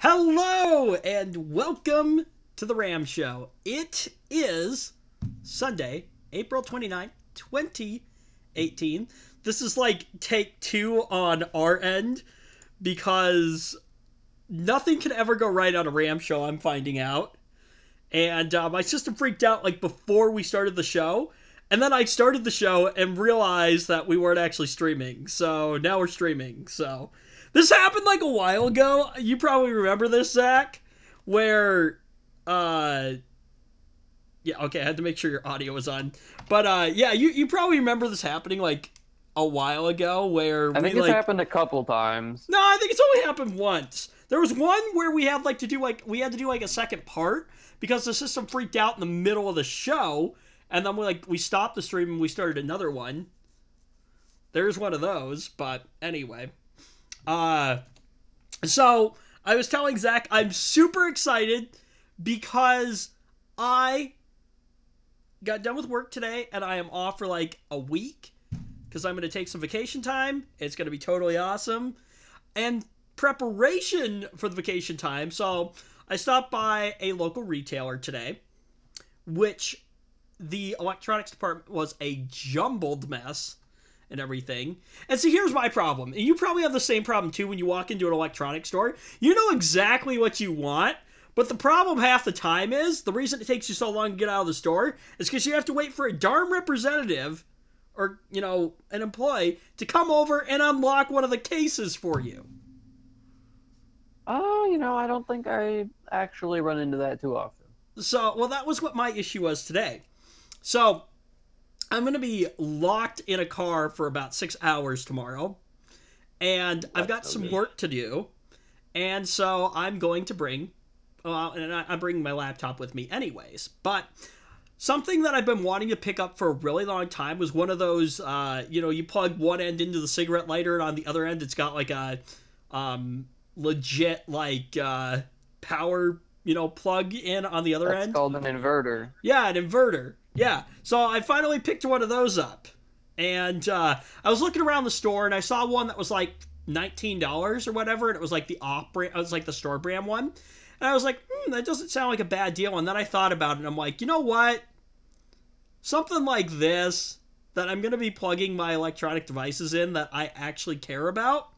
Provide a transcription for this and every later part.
Hello and welcome to the Ram Show. It is Sunday, April 29th, 2018. This is like take two on our end because nothing can ever go right on a Ram Show, I'm finding out. And my system freaked out like before we started the show. And then I started the show and realized that we weren't actually streaming. So now we're streaming. So this happened like a while ago. You probably remember this, Zach, where, yeah, okay, I had to make sure your audio was on. But, yeah, you probably remember this happening like a while ago where I think it's happened a couple times. No, I think it's only happened once. There was one where we had to do a second part because the system freaked out in the middle of the show. And then we stopped the stream and we started another one. There's one of those, but anyway. So I was telling Zach I'm super excited because I got done with work today and I am off for like a week because I'm going to take some vacation time. It's going to be totally awesome. And preparation for the vacation time. So I stopped by a local retailer today, which the electronics department was a jumbled mess and everything. And see, here's my problem. And you probably have the same problem too when you walk into an electronics store. You know exactly what you want, but the problem half the time is, the reason it takes you so long to get out of the store is because you have to wait for a darn representative or, an employee to come over and unlock one of the cases for you. Oh, I don't think I actually run into that too often. So, well, that was what my issue was today. So, I'm going to be locked in a car for about 6 hours tomorrow, and I've got some work to do, and so I'm going to bring, and I'm bringing my laptop with me anyways, but something that I've been wanting to pick up for a really long time was one of those, you plug one end into the cigarette lighter, and on the other end it's got like a legit, power, plug in on the other end. It's called an inverter. Yeah, an inverter. Yeah, so I finally picked one of those up, and I was looking around the store, and I saw one that was like $19 or whatever, and it was like the off-brand, it was like the store brand one, and I was like, that doesn't sound like a bad deal, and then I thought about it, and I'm like, you know what? Something like this, that I'm going to be plugging my electronic devices in that I actually care about,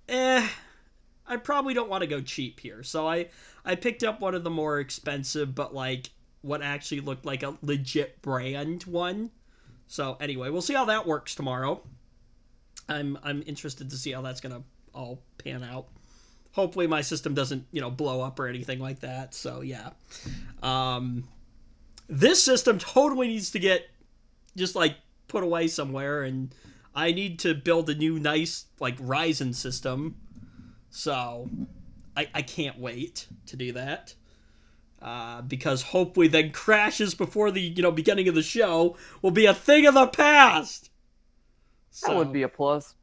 I probably don't want to go cheap here, so I picked up one of the more expensive, but what actually looked like a legit brand one. So anyway, we'll see how that works tomorrow. I'm interested to see how that's gonna all pan out. Hopefully my system doesn't, blow up or anything like that. So yeah. This system totally needs to get just put away somewhere, and I need to build a new nice Ryzen system. So I can't wait to do that. Because hopefully then crashes before the beginning of the show will be a thing of the past. So, that would be a plus.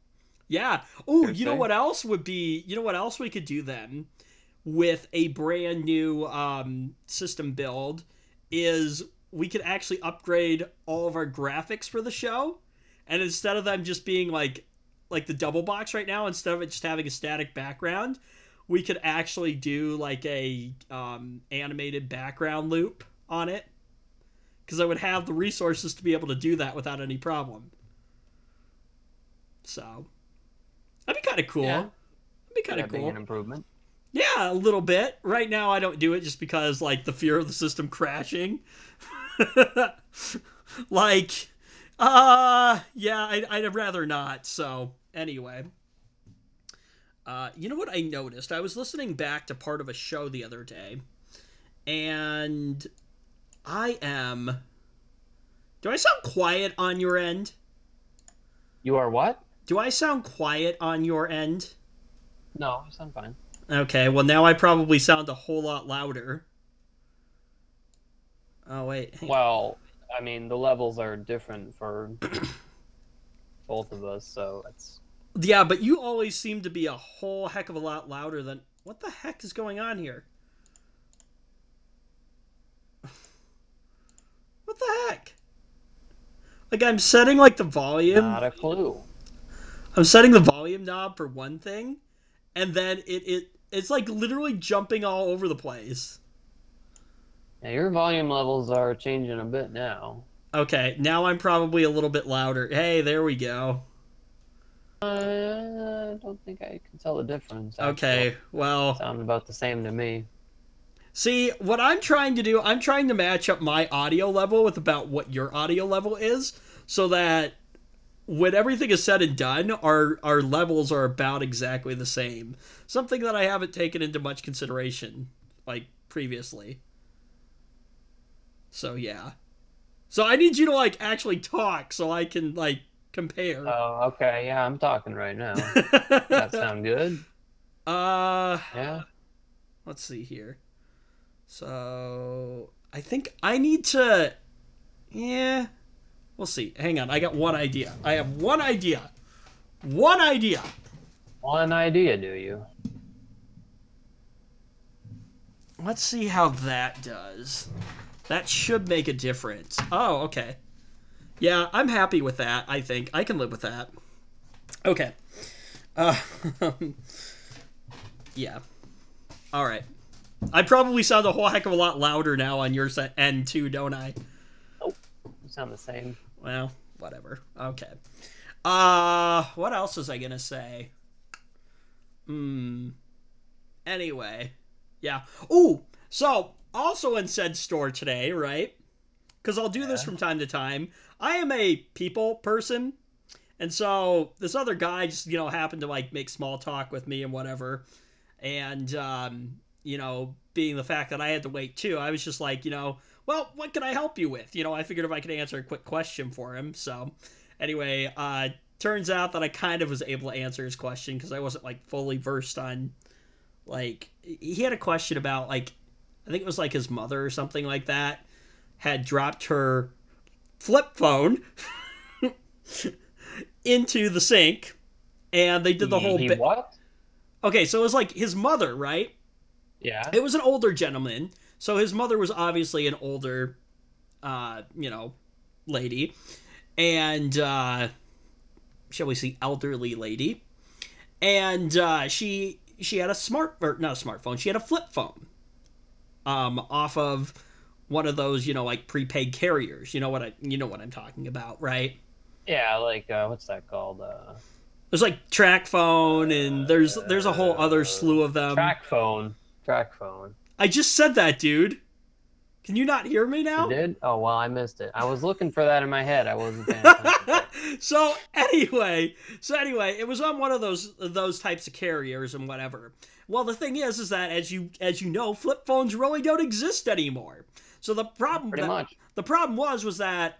Yeah. Oh, you know what else would be? You know what else we could do then with a brand new system build is we could actually upgrade all of our graphics for the show, and instead of them just being like the double box right now, instead of it just having a static background, we could actually do a animated background loop on it, because I would have the resources to be able to do that without any problem. So that'd be kind of cool. Yeah. That'd be kind of cool. Be an improvement. Yeah, a little bit. Right now I don't do it just because the fear of the system crashing. Yeah, I'd rather not. So anyway. You know what I noticed? I was listening back to part of a show the other day, and do I sound quiet on your end? You are what? Do I sound quiet on your end? No, you sound fine. Okay, well now I probably sound a whole lot louder. Oh, wait. Well, I mean, the levels are different for both of us, so it's... Yeah, but you always seem to be a whole heck of a lot louder than... What the heck is going on here? What the heck? I'm setting, the volume... Not a clue. I'm setting the volume knob for one thing, and then It's like literally jumping all over the place. Yeah, your volume levels are changing a bit now. Okay, now I'm probably a little bit louder. Hey, there we go. I don't think I can tell the difference. Okay, well, sound about the same to me. see, what I'm trying to do, I'm trying to match up my audio level with about what your audio level is, so that when everything is said and done, our levels are about exactly the same. Something that I haven't taken into much consideration, like, previously. So, yeah. So I need you to, like, actually talk so I can, like, compare. Oh, okay. Yeah, I'm talking right now. That sound good? Yeah. Let's see here. So, I think I need to... Yeah... We'll see. Hang on. I got one idea. I have one idea. One idea. One idea, do you? Let's see how that does. That should make a difference. Oh, okay. Yeah, I'm happy with that, I think. I can live with that. Okay. Yeah. All right. I probably sound a whole heck of a lot louder now on your end, too, don't I? Nope. You sound the same. Well, whatever. Okay. What else was I gonna say? Anyway. Yeah. Ooh, so, also in said store today, right? Because I'll do this from time to time. I am a people person. And so, this other guy just, happened to, like, make small talk with me and whatever. And, being the fact that I had to wait, too, I was just like, well, what can I help you with? I figured if I could answer a quick question for him. So, anyway, turns out that I kind of was able to answer his question because I wasn't, like, fully versed on, like, he had a question about, like, I think it was, like, his mother or something like that had dropped her flip phone into the sink, and they did the whole bit. What? Okay, so it was, like, his mother, right? Yeah. It was an older gentleman. So his mother was obviously an older, lady. And, shall we say, elderly lady. And she had not a smartphone, she had a flip phone. Off of one of those, like, prepaid carriers. You know what I'm talking about, right? Yeah, like, what's that called? There's, like, Track Phone, and there's a whole other slew of them. Track phone. I just said that, dude. Can you not hear me now? You did? Oh, well, I missed it. I was looking for that in my head. I wasn't paying attention. So anyway, it was on one of those types of carriers and whatever. Well, the thing is that as you know, flip phones really don't exist anymore. So the problem was that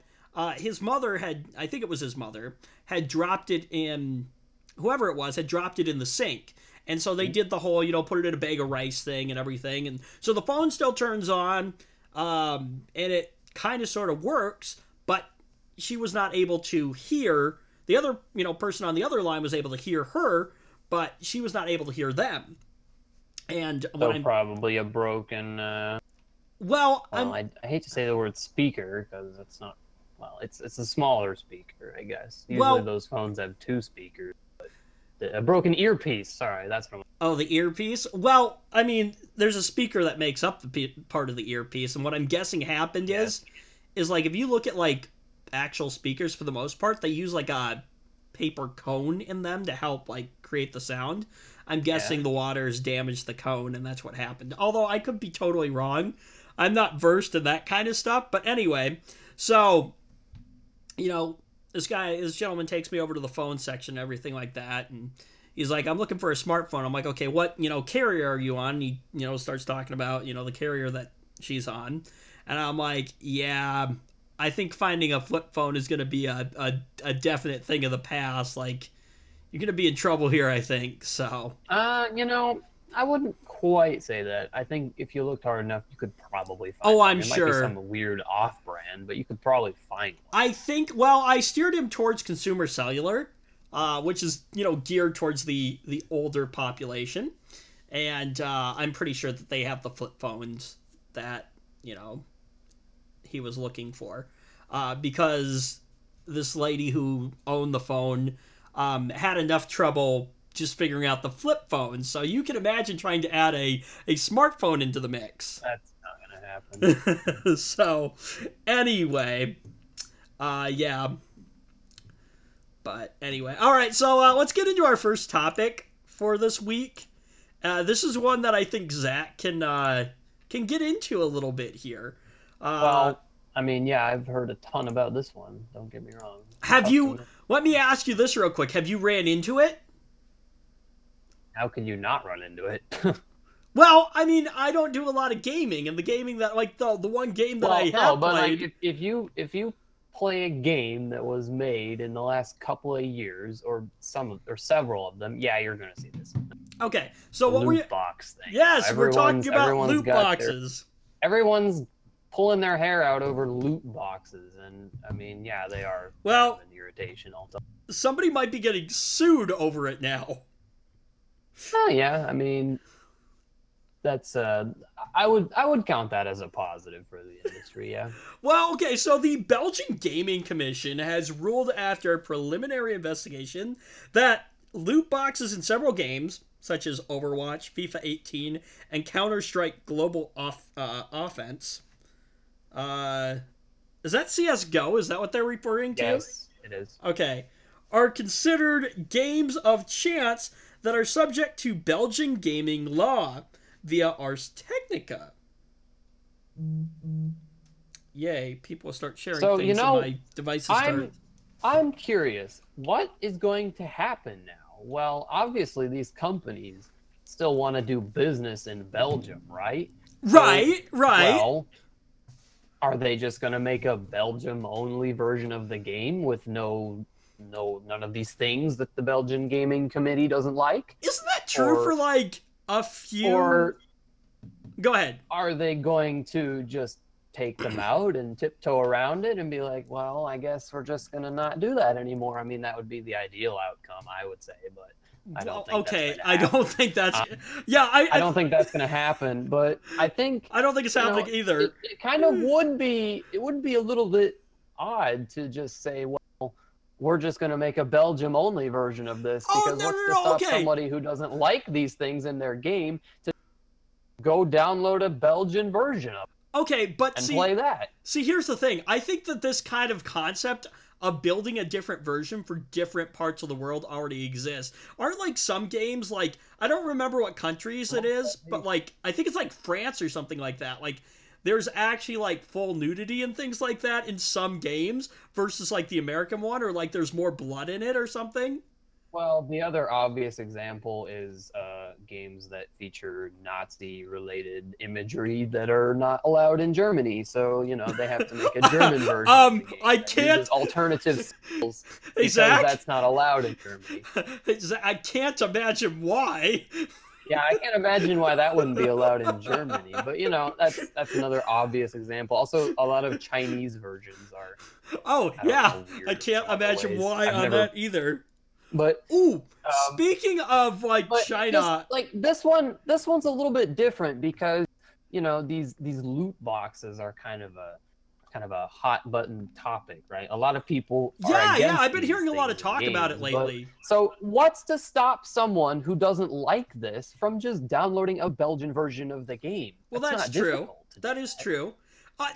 his mother I think it was his mother, had dropped it in, whoever it was, had dropped it in the sink. And so they did the whole, put it in a bag of rice thing and everything. And so the phone still turns on, and it kind of sort of works, but she was not able to hear, the other, person on the other line was able to hear her, but she was not able to hear them. And so probably a broken, I hate to say the word speaker, because it's not, well, it's a smaller speaker, I guess. Usually those phones have two speakers. A broken earpiece. Sorry, that's from. Oh, the earpiece? Well, I mean, there's a speaker that makes up the part of the earpiece, and what I'm guessing happened is like, if you look at, like, actual speakers for the most part, they use, like, a paper cone in them to help, like, create the sound. I'm guessing the water's damaged the cone, and that's what happened. Although, I could be totally wrong. I'm not versed in that kind of stuff, but anyway, so, this gentleman takes me over to the phone section and everything like that, and he's like, I'm looking for a smartphone. I'm like, okay, what, carrier are you on? And he, starts talking about, the carrier that she's on. And I'm like, yeah, I think finding a flip phone is going to be a definite thing of the past. Like, you're going to be in trouble here, I think, so. I wouldn't quite say that. I think if you looked hard enough, you could probably find one. I'm it sure. Might be some weird off-brand, but you could probably find one. I think, well, I steered him towards consumer cellular, which is, geared towards the older population. And I'm pretty sure that they have the flip phones that, he was looking for. Because this lady who owned the phone had enough trouble just figuring out the flip phone. So you can imagine trying to add a smartphone into the mix. That's not going to happen. So, anyway, yeah. But anyway, all right. So let's get into our first topic for this week. This is one that I think Zach can get into a little bit here. Well, I mean, yeah, I've heard a ton about this one. Don't get me wrong. Have you? Let me ask you this real quick. Have you ran into it? How can you not run into it? Well, I mean, I don't do a lot of gaming, and the gaming that, like, the one game that I have played... Like, if you play a game that was made in the last couple of years, or several of them, yeah, you're gonna see this. Okay, so what were you... box thing. Yes, we're talking about loot boxes. Everyone's pulling their hair out over loot boxes, and, I mean, yeah, they are... Well... an irritation all the time. Somebody might be getting sued over it now. Oh, yeah, I mean... That's I would count that as a positive for the industry, yeah. Well, okay, so the Belgian Gaming Commission has ruled after a preliminary investigation that loot boxes in several games, such as Overwatch, FIFA 18, and Counter-Strike Global Offense. Is that CS:GO? Is that what they're referring to? Yes, it is. Okay. Are considered games of chance that are subject to Belgian gaming law via Ars Technica. Yay, people start sharing things and my devices start... I'm curious, what is going to happen now? Well, obviously these companies still want to do business in Belgium, right? Right. Well, are they just going to make a Belgium-only version of the game with none of these things that the Belgian Gaming Committee doesn't like? Isn't that true for, like, a few... Or go ahead. Are they going to just take them out and tiptoe around it and be like, well, I guess we're just going to not do that anymore? I mean, that would be the ideal outcome, I would say, but I don't think that's I don't think that's... I don't think that's going to happen, but I think... I don't think it's happening either. It kind of would be... It would be a little bit odd to just say, well, we're just going to make a Belgium-only version of this, because what's to stop somebody who doesn't like these things in their game to go download a Belgian version of it? Okay, but play that. See, here's the thing. I think that this kind of concept of building a different version for different parts of the world already exists. Aren't, like, some games, like, I don't remember what countries it is, but, like, I think it's, like, France or something like that. Like, there's actually, like, full nudity and things like that in some games versus, like, the American one, or, like, there's more blood in it or something. Well, the other obvious example is games that feature Nazi-related imagery that are not allowed in Germany. So, you know, they have to make a German version of the game I can't... alternative skills because Exactly. that's not allowed in Germany. I can't imagine why. Yeah, I can't imagine why that wouldn't be allowed in Germany. But, you know, that's another obvious example. Also, a lot of Chinese versions are... Oh, yeah. I can't imagine why on that either. But speaking of, like, China... This one's a little bit different because, you know, these loot boxes are kind of a hot button topic, right? A lot of people are against I've been hearing a lot of talk about it lately. So what's to stop someone who doesn't like this from just downloading a Belgian version of the game? Well, that's true. That is true.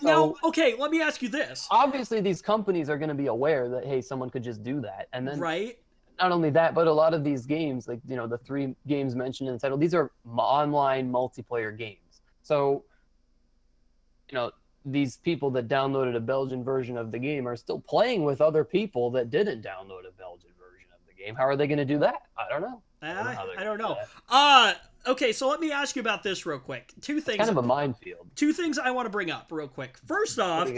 Now, okay, let me ask you this. Obviously, these companies are going to be aware that, hey, someone could just do that. And then, right? Not only that, but a lot of these games, like, you know, the 3 games mentioned in the title, these are online multiplayer games. So, you know, these people that downloaded a Belgian version of the game are still playing with other people that didn't download a Belgian version of the game. How are they going to do that? I don't know. I don't know. Okay, so let me ask you about this real quick. 2 things. It's kind of a minefield. 2 things I want to bring up real quick. First off,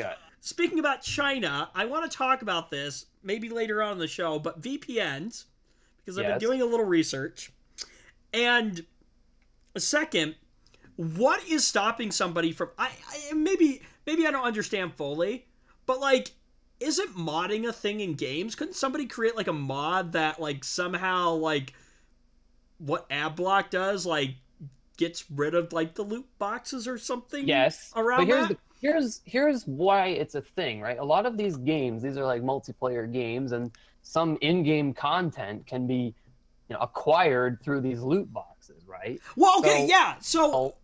speaking about China, I want to talk about this maybe later on in the show, but VPNs, because I've been doing a little research. And second, what is stopping somebody from... maybe I don't understand fully, but, like, isn't modding a thing in games? Couldn't somebody create, like, a mod that, like, somehow, like, what Adblock does, like, gets rid of, like, the loot boxes or something? Yes. Around that? Here's why it's a thing, right? A lot of these games, these are like multiplayer games, and some in-game content can be acquired through these loot boxes, right? Well, okay, yeah. So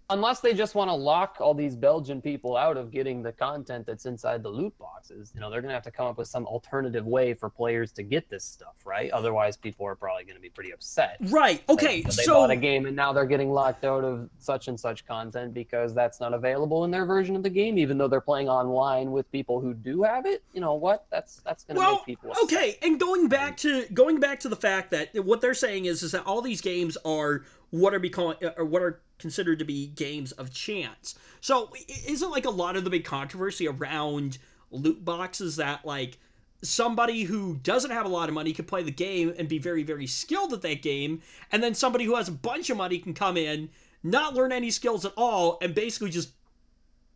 unless they just want to lock all these Belgian people out of getting the content that's inside the loot boxes, they're going to have to come up with some alternative way for players to get this stuff, right? Otherwise, people are probably going to be pretty upset. Right. Okay. They bought a game and now they're getting locked out of such and such content because that's not available in their version of the game, even though they're playing online with people who do have it. You know what? That's going to make people upset. Okay. And going back to the fact that what they're saying is that all these games are what are considered to be games of chance. So isn't like a lot of the big controversy around loot boxes that like somebody who doesn't have a lot of money can play the game and be very, very skilled at that game, and then somebody who has a bunch of money can come in, not learn any skills at all, and basically just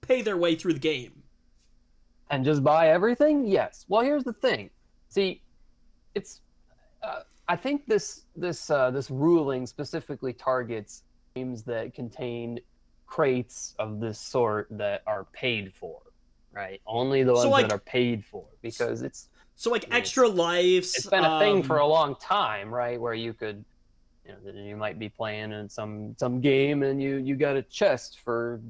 pay their way through the game. And just buy everything? Yes. Well, here's the thing. See, it's I think this ruling specifically targets games that contain crates of this sort that are paid for, right? Only the ones that are paid for, because it's extra lives. It's been a thing for a long time, right? Where you could, you might be playing in some game and you got a chest for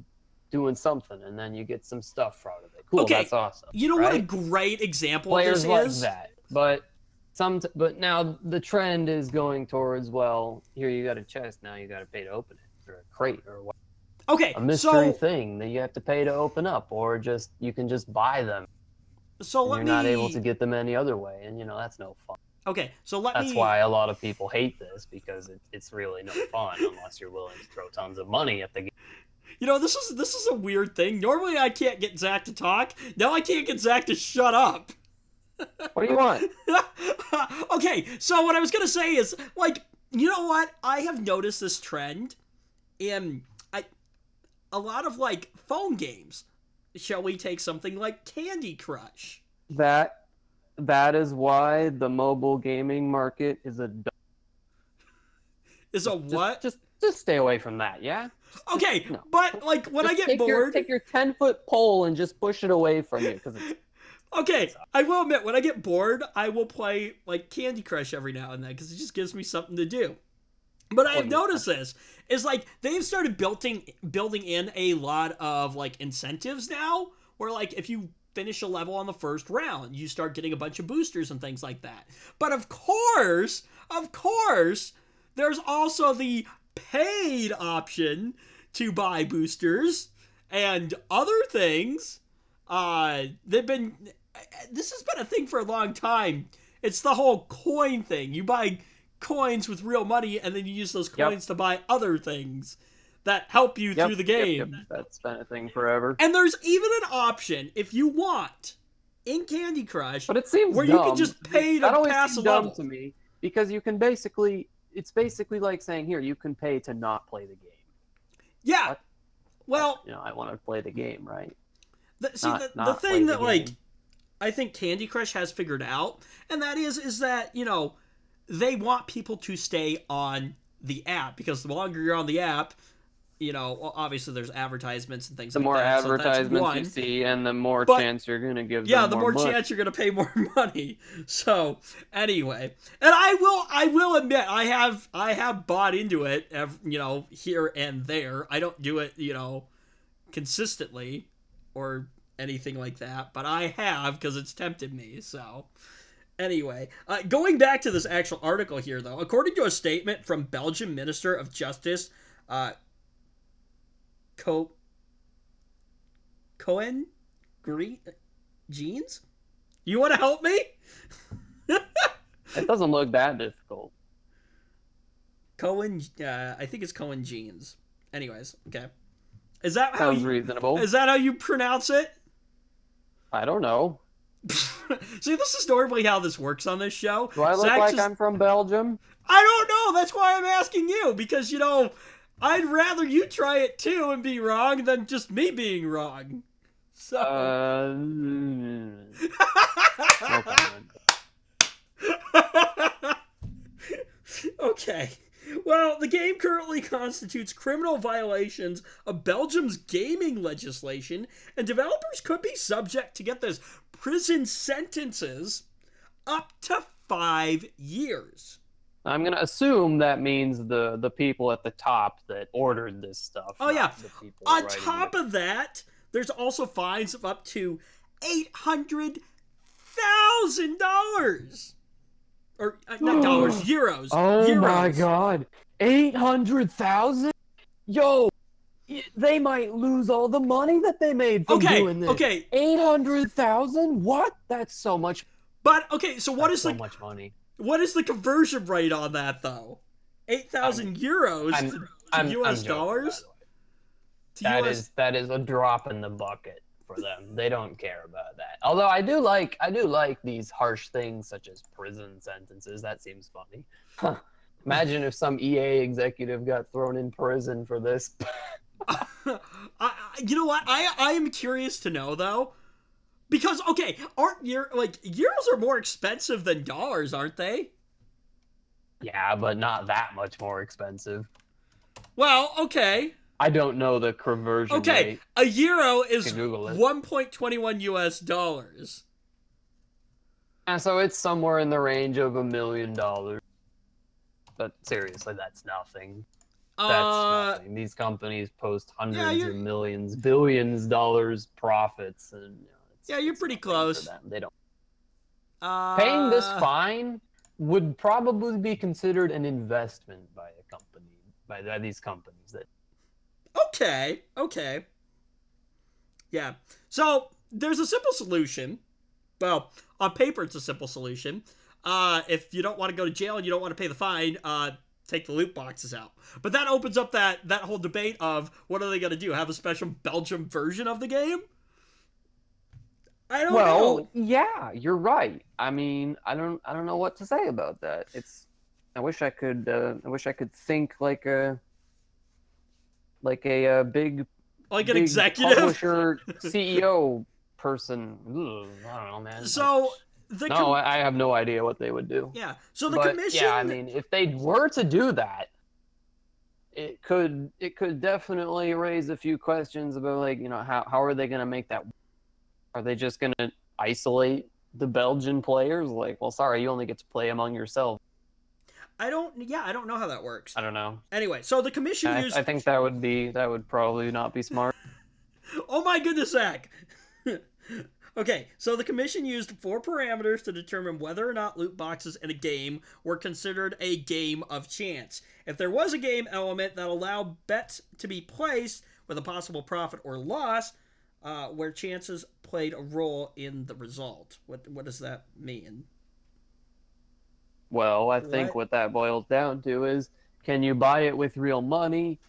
doing something, and then you get some stuff out of it. Cool, okay. That's awesome. You know what a great example Players of this is? Like that, but now the trend is going towards, well, here you got a chest, now you got to pay to open it, or a crate, or what? Okay, a mystery thing that you have to pay to open up, or just you can just buy them. So you're not able to get them any other way, and that's no fun. Okay, so that's why a lot of people hate this, because it's really no fun unless you're willing to throw tons of money at the game. This is a weird thing. Normally I can't get Zach to talk. Now I can't get Zach to shut up. What do you want? Okay, so what I was gonna say is, you know what? I have noticed this trend in a lot of phone games. Shall we take something like Candy Crush? That is why the mobile gaming market is a what? Just stay away from that, yeah? Okay, no. But when I get bored, take your 10-foot pole and just push it away from you, because it's. Okay, I will admit, when I get bored, I will play Candy Crush every now and then, because it just gives me something to do. But I've noticed this is they've started building in a lot of incentives now, where if you finish a level on the first round, you start getting a bunch of boosters and things like that. But of course, there's also the paid option to buy boosters and other things. This has been a thing for a long time. It's the whole coin thing. You buy coins with real money, and then you use those coins to buy other things that help you through the game. Yep. That's been a thing forever. And there's even an option, if you want, in Candy Crush, but it seems where dumb. You can just pay to pass a level. To me, because you can it's basically like saying, here, you can pay to not play the game. Yeah. What? Well, I want to play the game, right? The thing that I think Candy Crush has figured out, and that is that they want people to stay on the app, because the longer you're on the app, obviously there's advertisements and things like that. The more advertisements you see, and the more chance you're going to give them the more chance you're going to pay more money. So, anyway. And I will admit, I have bought into it, here and there. I don't do it, consistently or anything like that, but I have, because it's tempted me, so... Anyway, going back to this actual article here, though, according to a statement from Belgian Minister of Justice, Cohen Jeans? You want to help me? It doesn't look that difficult. Cohen, I think it's Cohen Jeans. Anyways, okay. Is that Sounds reasonable. Is that how you pronounce it? I don't know. See, this is normally how this works on this show. Do I look like I'm from Belgium? I don't know. That's why I'm asking you, because, I'd rather you try it too and be wrong than just me being wrong. So. Okay. Well, the game currently constitutes criminal violations of Belgium's gaming legislation, and developers could be subject to, get this, prison sentences up to 5 years. I'm gonna assume that means the people at the top that ordered this stuff. Oh yeah. On top of that, there's also fines of up to $800,000. Or not dollars, euros. Oh euros. My God, 800,000! Yo, they might lose all the money that they made from doing this. Okay. 800,000? What? That's so much. But okay, so what is so much money? What is the conversion rate on that, though? 8,000 euros to US dollars? That is a drop in the bucket for them. They don't care about that. Although I do like these harsh things such as prison sentences. That seems funny. Huh. Imagine if some EA executive got thrown in prison for this. You know what? I am curious to know, though. Because, okay, euros are more expensive than dollars, aren't they? Yeah, but not that much more expensive. Well, okay. I don't know the conversion rate. Okay, a euro is 1.21 US dollars. And so it's somewhere in the range of $1 million. But seriously, that's nothing. That's nothing. These companies post hundreds of millions, billions dollars profits, and you're pretty close. They don't. Paying this fine would probably be considered an investment by a company, by these companies. That. Okay. Yeah. So there's a simple solution. Well, on paper, it's a simple solution. If you don't want to go to jail and you don't want to pay the fine, take the loot boxes out. But that opens up that whole debate of what are they going to do? Have a special Belgium version of the game? I don't know. Well, yeah, you're right. I mean, I don't know what to say about that. I wish I could think like a big executive publisher CEO person. I don't know, man. So I have no idea what they would do. Yeah. So the commission. Yeah, I mean, if they were to do that, it could definitely raise a few questions about how are they going to make that? Are they just going to isolate the Belgian players? Well, sorry, you only get to play among yourself. I don't know how that works. I don't know. Anyway, so the commission used. I think that would probably not be smart. Oh my goodness, Zach. Okay, so the commission used 4 parameters to determine whether or not loot boxes in a game were considered a game of chance. If there was a game element that allowed bets to be placed with a possible profit or loss, where chances played a role in the result. What does that mean? Well, I think what that boils down to is, can you buy it with real money?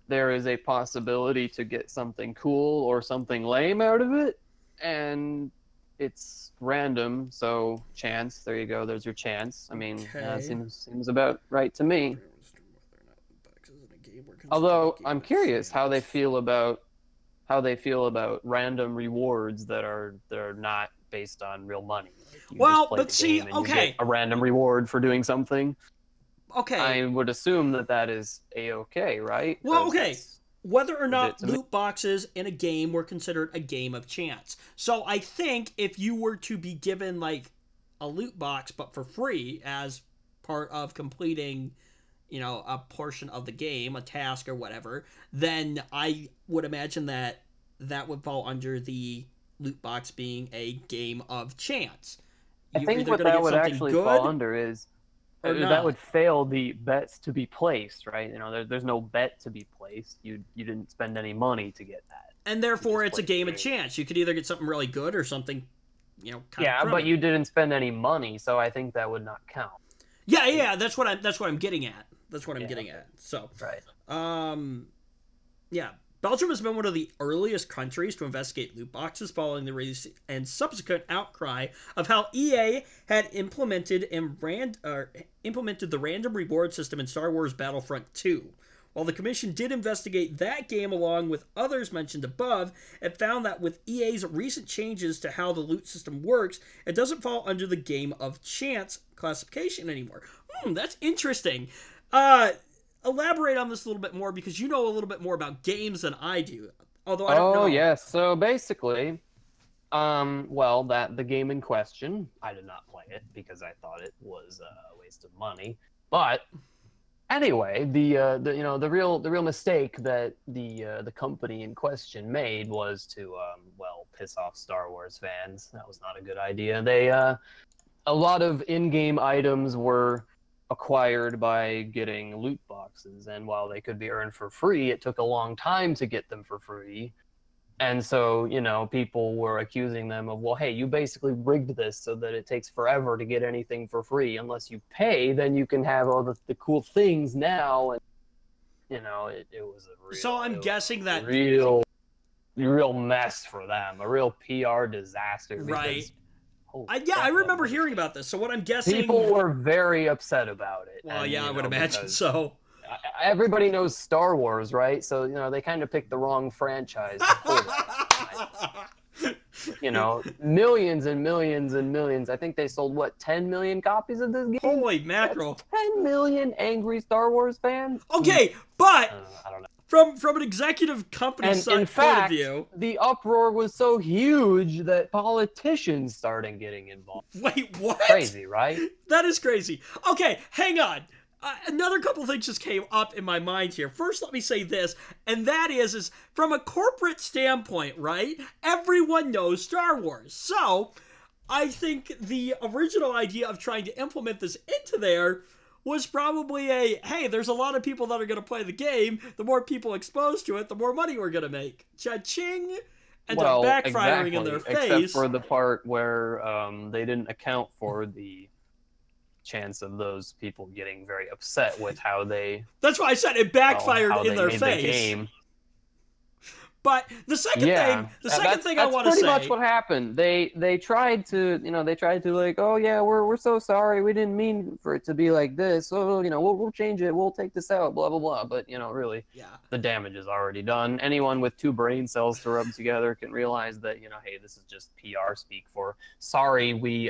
There is a possibility to get something cool or something lame out of it, and it's random, so chance. There you go. There's your chance. I mean, seems about right to me. Although I'm curious how they feel about random rewards that are not based on real money. But see, okay, you get a random reward for doing something. Okay, I would assume that is a-okay, right? Well, okay. Whether or not loot boxes in a game were considered a game of chance. So I think if you were to be given a loot box but for free as part of completing, a portion of the game, a task or whatever, then I would imagine that would fall under the loot box being a game of chance. I think what that would actually fall under is that would fail the bets to be placed, right? There's no bet to be placed. You didn't spend any money to get that, and therefore it's a game of chance. You could either get something really good or something, but you didn't spend any money, so I think that would not count. Yeah, that's what I'm getting at. That's what I'm getting at. So, right. Yeah. Belgium has been one of the earliest countries to investigate loot boxes following the release and subsequent outcry of how EA had implemented the random reward system in Star Wars Battlefront 2. While the commission did investigate that game along with others mentioned above, it found that with EA's recent changes to how the loot system works, it doesn't fall under the game of chance classification anymore. That's interesting. Elaborate on this a little bit more, because you know a little bit more about games than I do. Although I don't know. Oh, yes. So basically, Well, the game in question, I did not play it because I thought it was a waste of money. But anyway, the real mistake that the company in question made was to piss off Star Wars fans. That was not a good idea. They a lot of in-game items were acquired by getting loot boxes, and while they could be earned for free, it took a long time to get them for free. And so, people were accusing them of, well, hey, you basically rigged this so that it takes forever to get anything for free. Unless you pay, then you can have all the cool things now. And, it was a real... So I'm guessing that... Real mess for them. A real PR disaster. Right. I remember hearing about this. So what I'm guessing... People were very upset about it. Well, and, I would imagine so. Everybody knows Star Wars, right? So, they kind of picked the wrong franchise. Millions and millions and millions. I think they sold, 10 million copies of this game? Holy mackerel. That's 10 million angry Star Wars fans? Okay, but... I don't know. From an executive company side point of view... the uproar was so huge that politicians started getting involved. Wait, what? Crazy, right? That is crazy. Okay, hang on. Another couple things just came up in my mind here. First, let me say this, and that is from a corporate standpoint, right? Everyone knows Star Wars. So, I think the original idea of trying to implement this into there was probably hey, there's a lot of people that are going to play the game. The more people exposed to it, the more money we're going to make. Cha-ching! And backfiring in their face. Except for the part where they didn't account for the chance of those people getting very upset with how they... That's why I said it backfired in their face. But the second thing I want to say... That's pretty much what happened. They tried to, like, oh yeah, we're so sorry, we didn't mean for it to be like this. So, we'll change it, we'll take this out, blah, blah, blah. But, really, the damage is already done. Anyone with 2 brain cells to rub together can realize that, hey, this is just PR speak for, sorry, we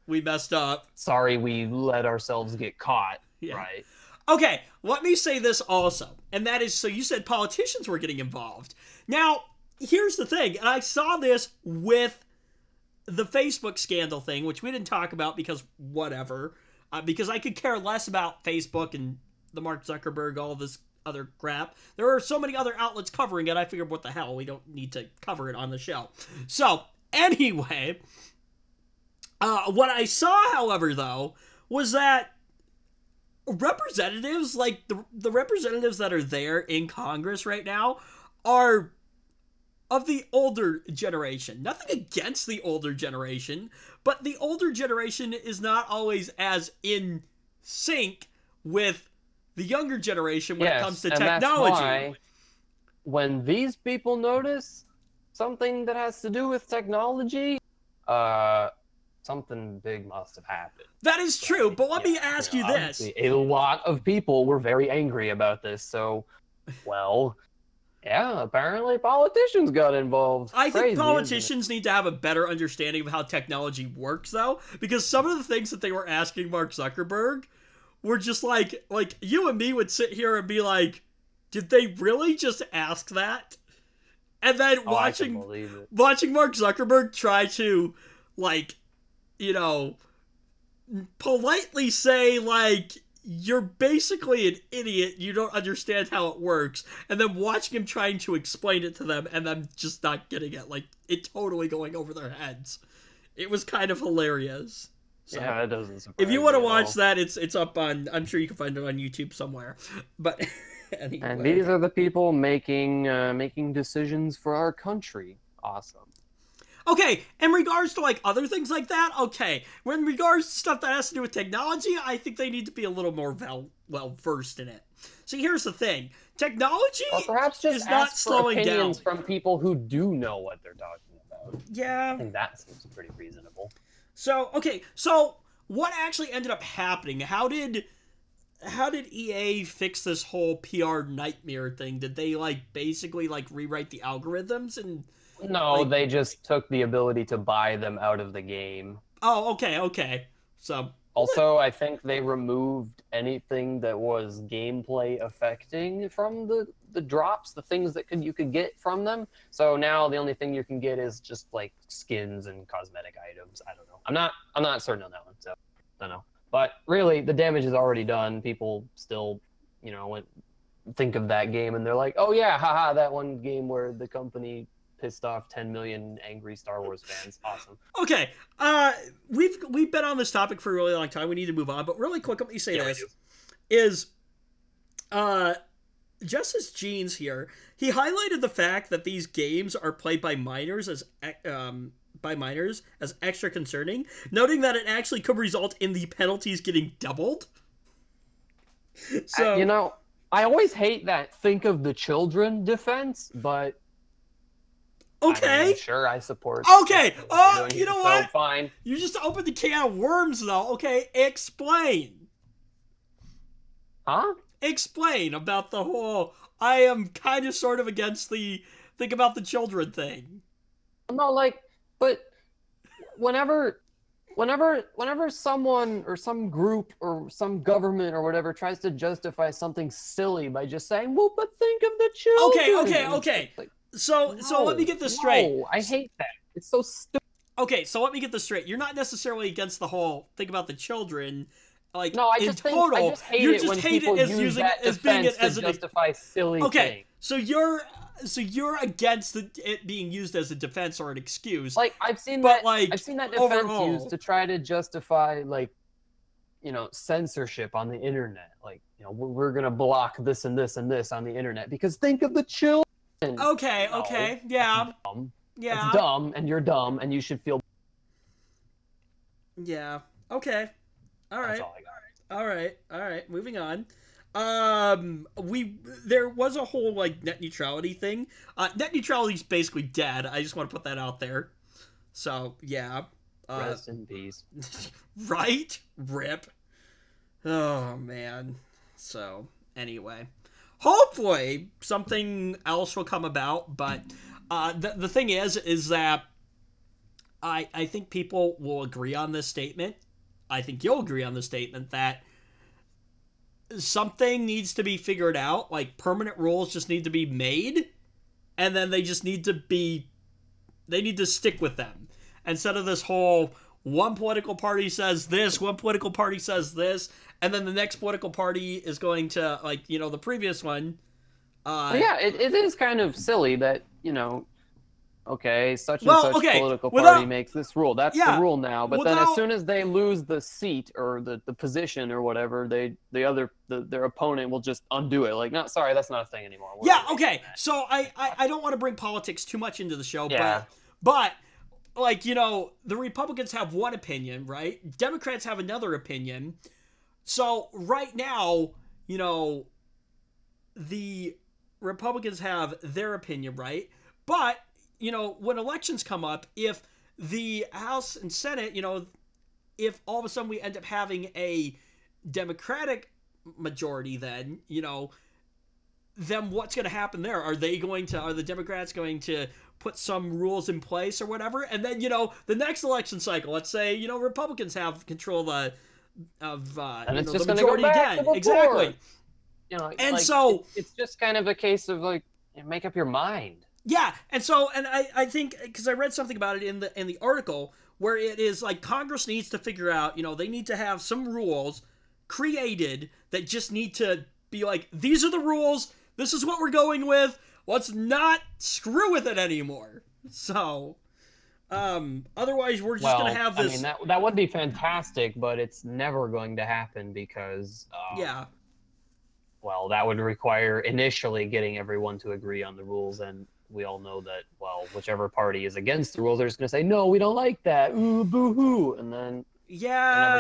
messed up. Sorry, we let ourselves get caught, right? Okay, let me say this also, and that is, so you said politicians were getting involved. Now, here's the thing, and I saw this with the Facebook scandal thing, which we didn't talk about because whatever, because I could care less about Facebook and the Mark Zuckerberg, all this other crap. There are so many other outlets covering it, I figured, what the hell, we don't need to cover it on the show. So, anyway, what I saw, however, though, was that representatives, like the representatives that are there in Congress right now, are of the older generation. Nothing against the older generation, but the older generation is not always as in sync with the younger generation when it comes to technology. That's why when these people notice something that has to do with technology, something big must have happened. That is true, but let me ask you this. A lot of people were very angry about this, so, apparently politicians got involved. I think politicians need to have a better understanding of how technology works, though, because some of the things that they were asking Mark Zuckerberg were just like you and me would sit here and be like, did they really just ask that? And then watching Mark Zuckerberg try to, politely say, you're basically an idiot, you don't understand how it works, and then watching him trying to explain it to them, and them just not getting it, it totally going over their heads. It was kind of hilarious. So, yeah, it doesn't surprise if you want to watch that, it's up on, I'm sure you can find it on YouTube somewhere. But anyway. And these are the people making decisions for our country. Awesome. Okay, in regards to, other things like that, okay. When regards to stuff that has to do with technology, I think they need to be a little more well-versed in it. See, here's the thing. Technology perhaps just is not slowing down. From people who do know what they're talking about. Yeah. I think that seems pretty reasonable. So, okay, so what actually ended up happening? How did EA fix this whole PR nightmare thing? Did they, basically, rewrite the algorithms and... No, they just took the ability to buy them out of the game. Oh, okay. So Also, I think they removed anything that was gameplay affecting from the drops, the things that you could get from them. So now the only thing you can get is just like skins and cosmetic items. I don't know. I'm not certain on that one, so I don't know. But really, the damage is already done. People still, think of that game and they're like, oh yeah, haha, that one game where the company pissed off 10 million angry Star Wars fans. Awesome. Okay, we've been on this topic for a really long time. We need to move on, but really quick, let me say this: is Justice Jeans here? He highlighted the fact that these games are played by minors as extra concerning, noting that it actually could result in the penalties getting doubled. So I always hate that think of the children defense, but. Okay. I mean, sure, I support. Okay. Oh, you know what? Fine. You just opened the can of worms, though. Okay, explain. Huh? Explain about the whole. I am kind of, sort of against the think about the children thing. No, but whenever someone or some group or some government or whatever tries to justify something silly by just saying, "Well, but think of the children." Okay. So let me get this straight. No, I hate that. It's so stupid. Okay, so let me get this straight. You're not necessarily against the whole think about the children, no, I just hate it when people use that defense to justify silly things. Okay, so you're against it being used as a defense or an excuse. I've seen that defense used to try to justify censorship on the internet. We're gonna block this and this and this on the internet because think of the children. Okay, yeah. Yeah. It's dumb, and you're dumb, and you should feel... Yeah. Okay. All right. That's all I got. All right. Moving on. There was a whole, net neutrality thing. Net neutrality is basically dead. I just want to put that out there. So, yeah. Rest in peace. Right? Rip. Oh, man. So, anyway. Hopefully something else will come about, but the thing is that I think people will agree on this statement. I think you'll agree on the statement that something needs to be figured out, permanent rules just need to be made, and then they just need to stick with them. Instead of this whole one political party says this, one political party says this, and then the next political party is going to, the previous one. It is kind of silly that, okay, such and such political party makes this rule. That's the rule now. But then as soon as they lose the seat or the position or whatever, their opponent will just undo it. No, sorry, that's not a thing anymore. So I don't want to bring politics too much into the show, yeah. but the Republicans have one opinion, right? Democrats have another opinion. So right now, the Republicans have their opinion, right? But, when elections come up, if the House and Senate, if all of a sudden we end up having a Democratic majority, then what's going to happen there? Are the Democrats going to put some rules in place or whatever? And then, the next election cycle, let's say, Republicans have control of the majority again. Exactly. So it's just kind of a case of make up your mind. Yeah, and I think because I read something about it in the article where it is Congress needs to figure out, they need to have some rules created that just need to be these are the rules, this is what we're going with, let's not screw with it anymore. So otherwise we're just going to have this. I mean, that would be fantastic, but it's never going to happen because well, that would require initially getting everyone to agree on the rules, and we all know that, whichever party is against the rules, they're just going to say, no, we don't like that, ooh, boo-hoo, and then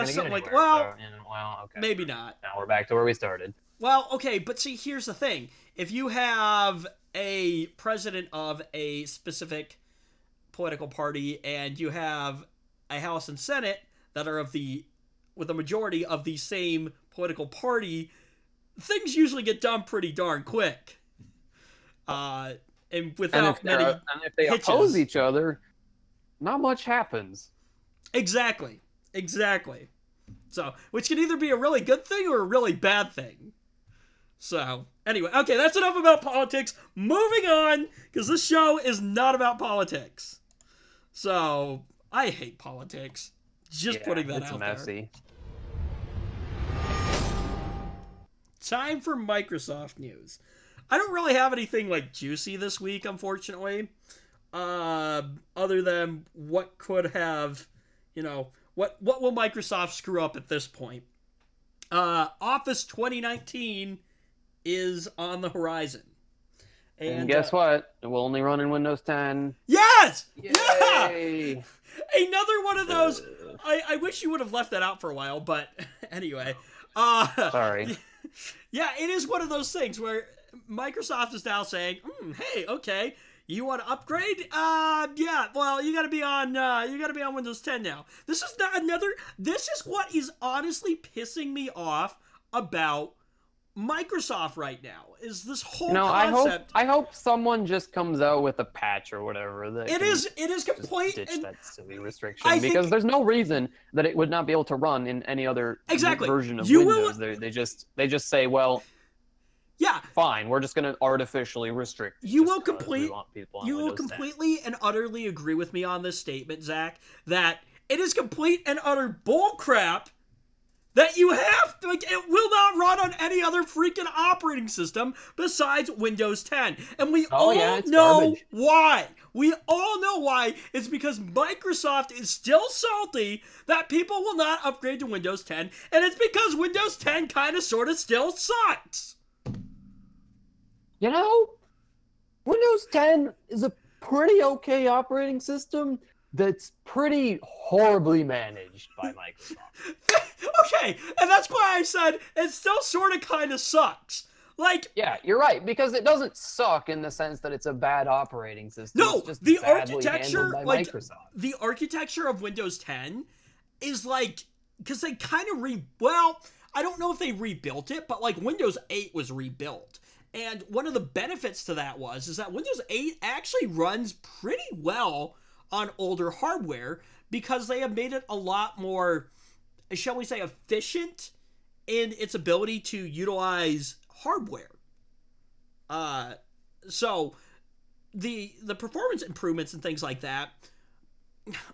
something okay. Maybe not. Now we're back to where we started. Well, okay, but see, here's the thing. If you have a president of a specific political party and you have a House and Senate that are with a majority of the same political party, things usually get done pretty darn quick. And without many and if they oppose each other, not much happens. Exactly. So, which can either be a really good thing or a really bad thing. So, anyway, okay, that's enough about politics. Moving on, because this show is not about politics. So, I hate politics. Just putting that out messy. there. Time for Microsoft news. I don't really have anything, like, juicy this week, unfortunately. Other than what could have, you know, what will Microsoft screw up at this point? Office 2019 is on the horizon. And guess what? It will only run in Windows 10. Yes! Yay! Yeah! Another one of those. I wish you would have left that out for a while, but anyway. Sorry. Yeah, it is one of those things where Microsoft is now saying, hey, okay, you want to upgrade? Yeah, well, you gotta be on Windows 10 now. This is what is honestly pissing me off about Microsoft right now, is this whole concept. I hope someone just comes out with a patch or whatever. That it is complete. Ditch that silly restriction, because there's no reason that it would not be able to run in any other version of Windows. They just say, well, yeah, fine, we're just going to artificially restrict. You will completely and utterly agree with me on this statement, Zach, that it is complete and utter bullcrap that you have to, like, it will not run on any other freaking operating system besides Windows 10. And we all know why. We all know why. It's because Microsoft is still salty that people will not upgrade to Windows 10, and it's because Windows 10 kind of sort of still sucks. You know, Windows 10 is a pretty okay operating system that's pretty horribly managed by Microsoft. Okay, and that's why I said it still sort of kind of sucks. Like, yeah, you're right, because it doesn't suck in the sense that it's a bad operating system. No, it's just the architecture, by Microsoft. The architecture of Windows 10 is like, because they kind of I don't know if they rebuilt it, but like Windows 8 was rebuilt. And one of the benefits to that is that Windows 8 actually runs pretty well on older hardware because they have made it a lot more, shall we say, efficient in its ability to utilize hardware. So the performance improvements and things like that,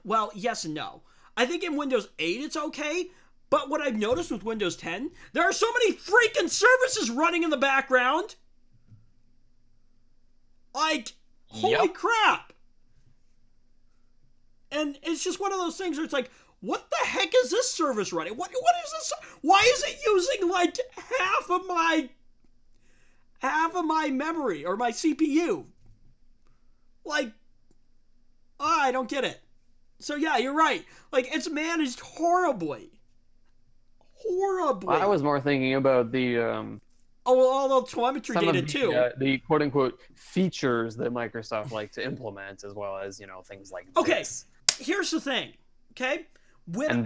well, yes and no. I think in Windows 8 it's okay, but what I've noticed with Windows 10, there are so many freaking services running in the background. Like, holy crap. And it's just one of those things where it's like, what the heck is this service running? What is this? Why is it using like half of my memory or my CPU? Like, I don't get it. So yeah, you're right. Like, it's managed horribly. Horribly. I was more thinking about the all the telemetry data too. The quote-unquote features that Microsoft like to implement, as well as, you know, things like this. Here's the thing, okay? Here's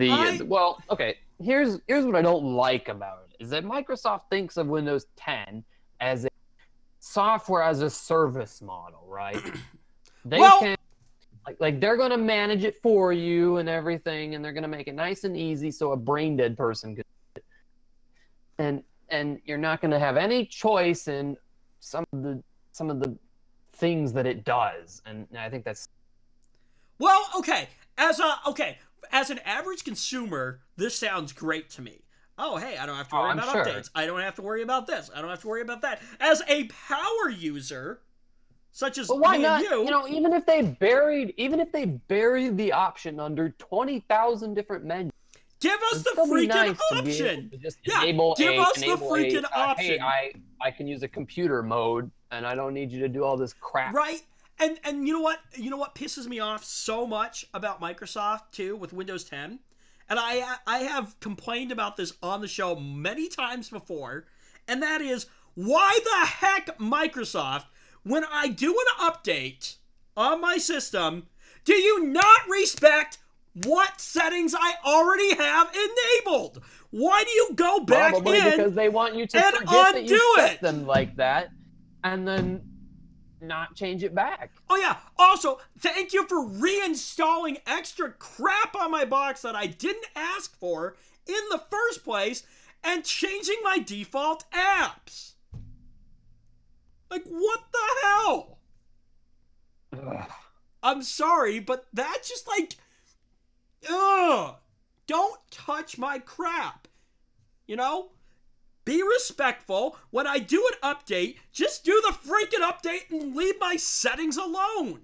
what I don't like about it, is that Microsoft thinks of Windows 10 as a software as a service model, right? They can, like they're going to manage it for you and everything, and they're going to make it nice and easy so a brain-dead person could do it. And you're not going to have any choice in some of the things that it does, and I think that's... Well, okay. As an average consumer, this sounds great to me. Oh, hey, I don't have to worry about updates. I don't have to worry about this. I don't have to worry about that. As a power user, such as why me not? And you know, even if they buried the option under 20,000 different menus. Give us the freaking option. Give us the freaking option. Hey, I can use a computer mode, and I don't need you to do all this crap. Right. And you know what? You know what pisses me off so much about Microsoft too with Windows 10? And I have complained about this on the show many times before, and that is, why the heck, Microsoft, when I do an update on my system, do you not respect what settings I already have enabled? Why do you go back Probably in because they want you to and forget that undo you set it them like that, and then not change it back. Oh yeah, also, thank you for reinstalling extra crap on my box that I didn't ask for in the first place and changing my default apps. Like, what the hell? Ugh. I'm sorry, but that's just like, ugh. Don't touch my crap. You know? Be respectful. When I do an update, just do the freaking update and leave my settings alone.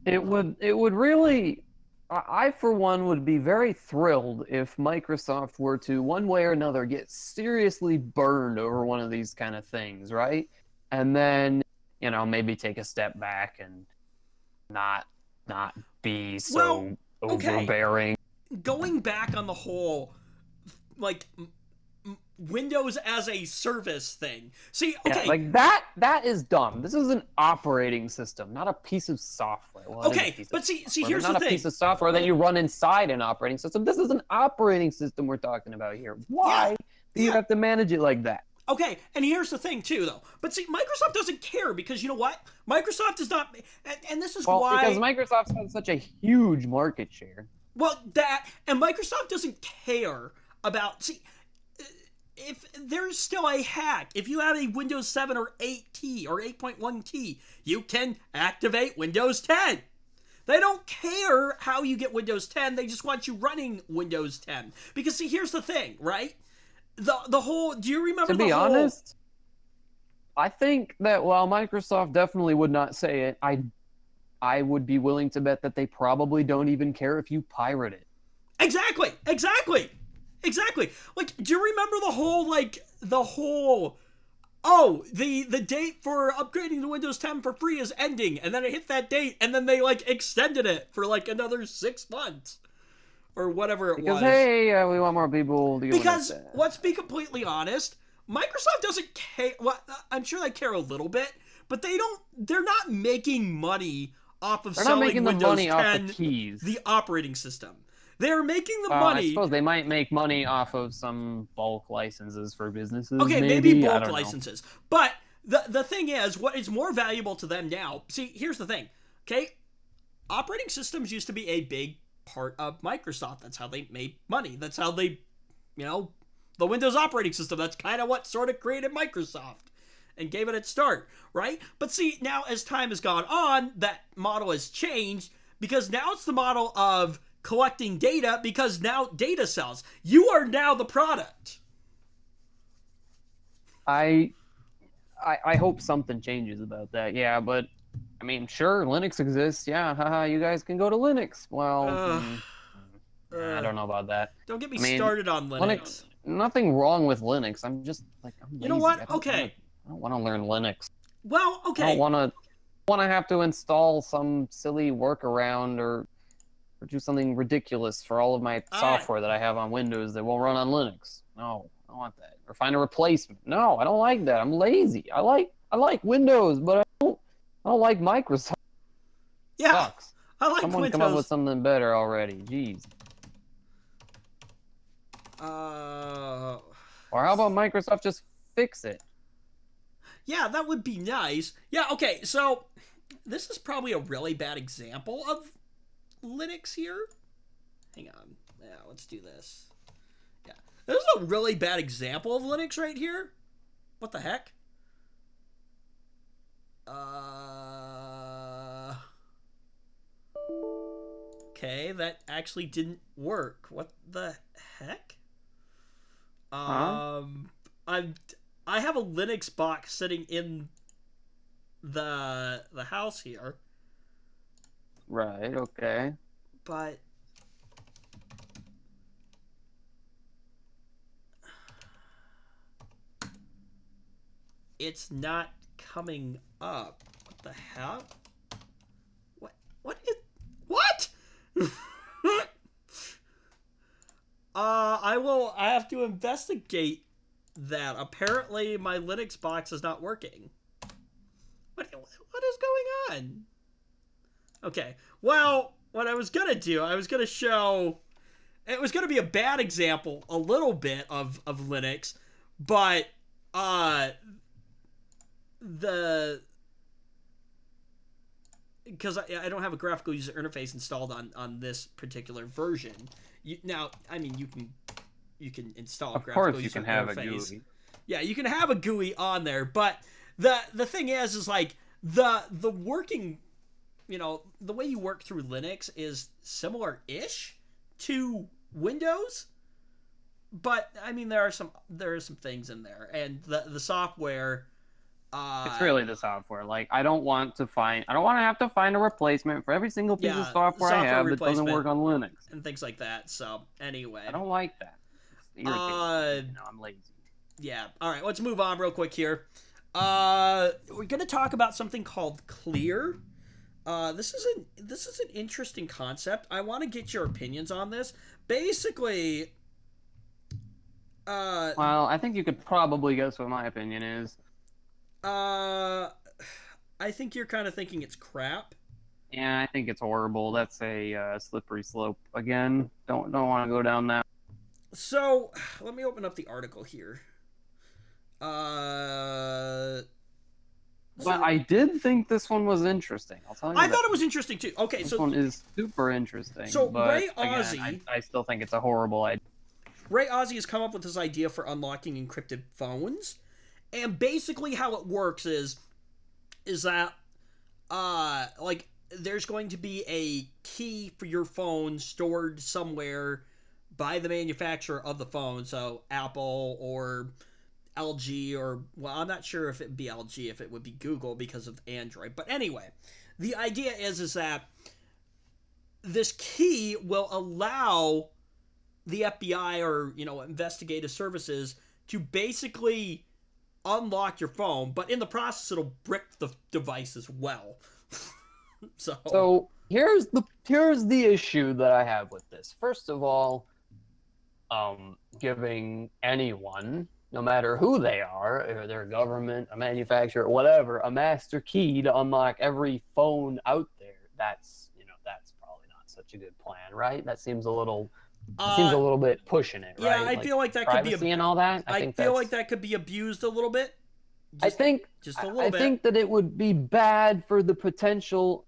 It would really... I, for one, would be very thrilled if Microsoft were to, one way or another, get seriously burned over one of these kind of things, right? And then, you know, maybe take a step back and not be so overbearing. Going back on the whole, like, Windows as a service thing. See, okay. Yeah, like, that is dumb. This is an operating system, not a piece of software. Well, okay, but see, here's the thing. Not a piece of software that you run inside an operating system. This is an operating system we're talking about here. Why do you have to manage it like that? Okay, and here's the thing, too, though. But see, Microsoft doesn't care because, you know what? Microsoft does not... And this is why... because Microsoft has such a huge market share. Well, and Microsoft doesn't care about... See, if there's still a hack, if you have a Windows 7 or 8T or 8.1T, you can activate Windows 10. They don't care how you get Windows 10, they just want you running Windows 10. Because, see, here's the thing, right? The whole... Do you remember the whole... To be honest, I think that while Microsoft definitely would not say it, I would be willing to bet that they probably don't even care if you pirate it. Exactly! Like, do you remember the date for upgrading to Windows 10 for free is ending, and then it hit that date, and then they, like, extended it for, like, another 6 months. Or whatever it was. Because, hey, we want more people to go Because, let's be completely honest, Microsoft doesn't care. Well, I'm sure they care a little bit, but they're not making money off of selling Windows 10, off the keys. The operating system. They're making the money. I suppose they might make money off of some bulk licenses for businesses. Okay, maybe bulk licenses. But the thing is, what is more valuable to them now... See, here's the thing, okay? Operating systems used to be a big part of Microsoft. That's how they made money. That's how they, you know, the Windows operating system, that's kind of what sort of created Microsoft and gave it its start, right? But see, now as time has gone on, that model has changed because now it's the model of collecting data because now data sells. You are now the product. I hope something changes about that. Yeah, but I mean, sure, Linux exists. Yeah, haha, you guys can go to Linux. Well, I don't know about that. Don't get me started on Linux. Nothing wrong with Linux. I'm just like, I'm lazy. You know what? I don't want to learn Linux. Well, okay. I don't want to have to install some silly workaround or do something ridiculous for all of my software that I have on Windows that won't run on Linux. No, I don't want that. Or find a replacement. No, I don't like that. I'm lazy. I like Windows, but I don't like Microsoft. Yeah, sucks. I like Someone Windows. come up with something better already. Jeez. Or how about Microsoft just fix it? Yeah, that would be nice. Yeah, okay, so this is probably a really bad example of Linux here. Hang on. Yeah, let's do this. Yeah. This is a really bad example of Linux right here. What the heck? Okay, that actually didn't work. What the heck? I have a Linux box sitting in the house here. Right, okay. But it's not coming up. What the hell? What? I have to investigate that. Apparently my Linux box is not working. What is going on? Okay. Well, what I was gonna do, I was gonna show... It was gonna be a bad example, a little bit, of Linux, but, because I don't have a graphical user interface installed on this particular version. Now, I mean, you can you can install. Of course, you can have a GUI. Yeah, you can have a GUI on there, but the thing is like the working, you know, the way you work through Linux is similar-ish to Windows. But I mean, there are some things in there, and the software. It's really the software. Like, I don't want to have to find a replacement for every single piece of software I have that doesn't work on Linux and things like that. So anyway, I don't like that. It's irritating. I'm lazy. Yeah. All right. Let's move on real quick here. We're gonna talk about something called Clear. This is an interesting concept. I want to get your opinions on this. Basically. Well, I think you could probably guess what my opinion is. I think you're kind of thinking it's crap. Yeah, I think it's horrible. That's a slippery slope again. Don't want to go down that. So, let me open up the article here. But I did think this one was interesting. I'll tell you. I thought it was interesting too. Okay, this one is super interesting. So but Ray Ozzie, again, I still think it's a horrible idea. Ray Ozzie has come up with this idea for unlocking encrypted phones, and basically how it works is that like there's going to be a key for your phone stored somewhere by the manufacturer of the phone, so Apple or LG, or, well, I'm not sure if it would be LG, if it would be Google because of Android. But anyway, the idea is that this key will allow the FBI or, you know, investigative services to basically unlock your phone, but in the process it'll brick the device as well. So here's the issue that I have with this. First of all, giving anyone, no matter who they are, or they're a government, a manufacturer, whatever, a master key to unlock every phone out there, that's probably not such a good plan, right? That seems a little bit pushing it, right? Yeah, I feel like that could be and all that. I feel like that could be abused a little bit. I think that it would be bad for the potential.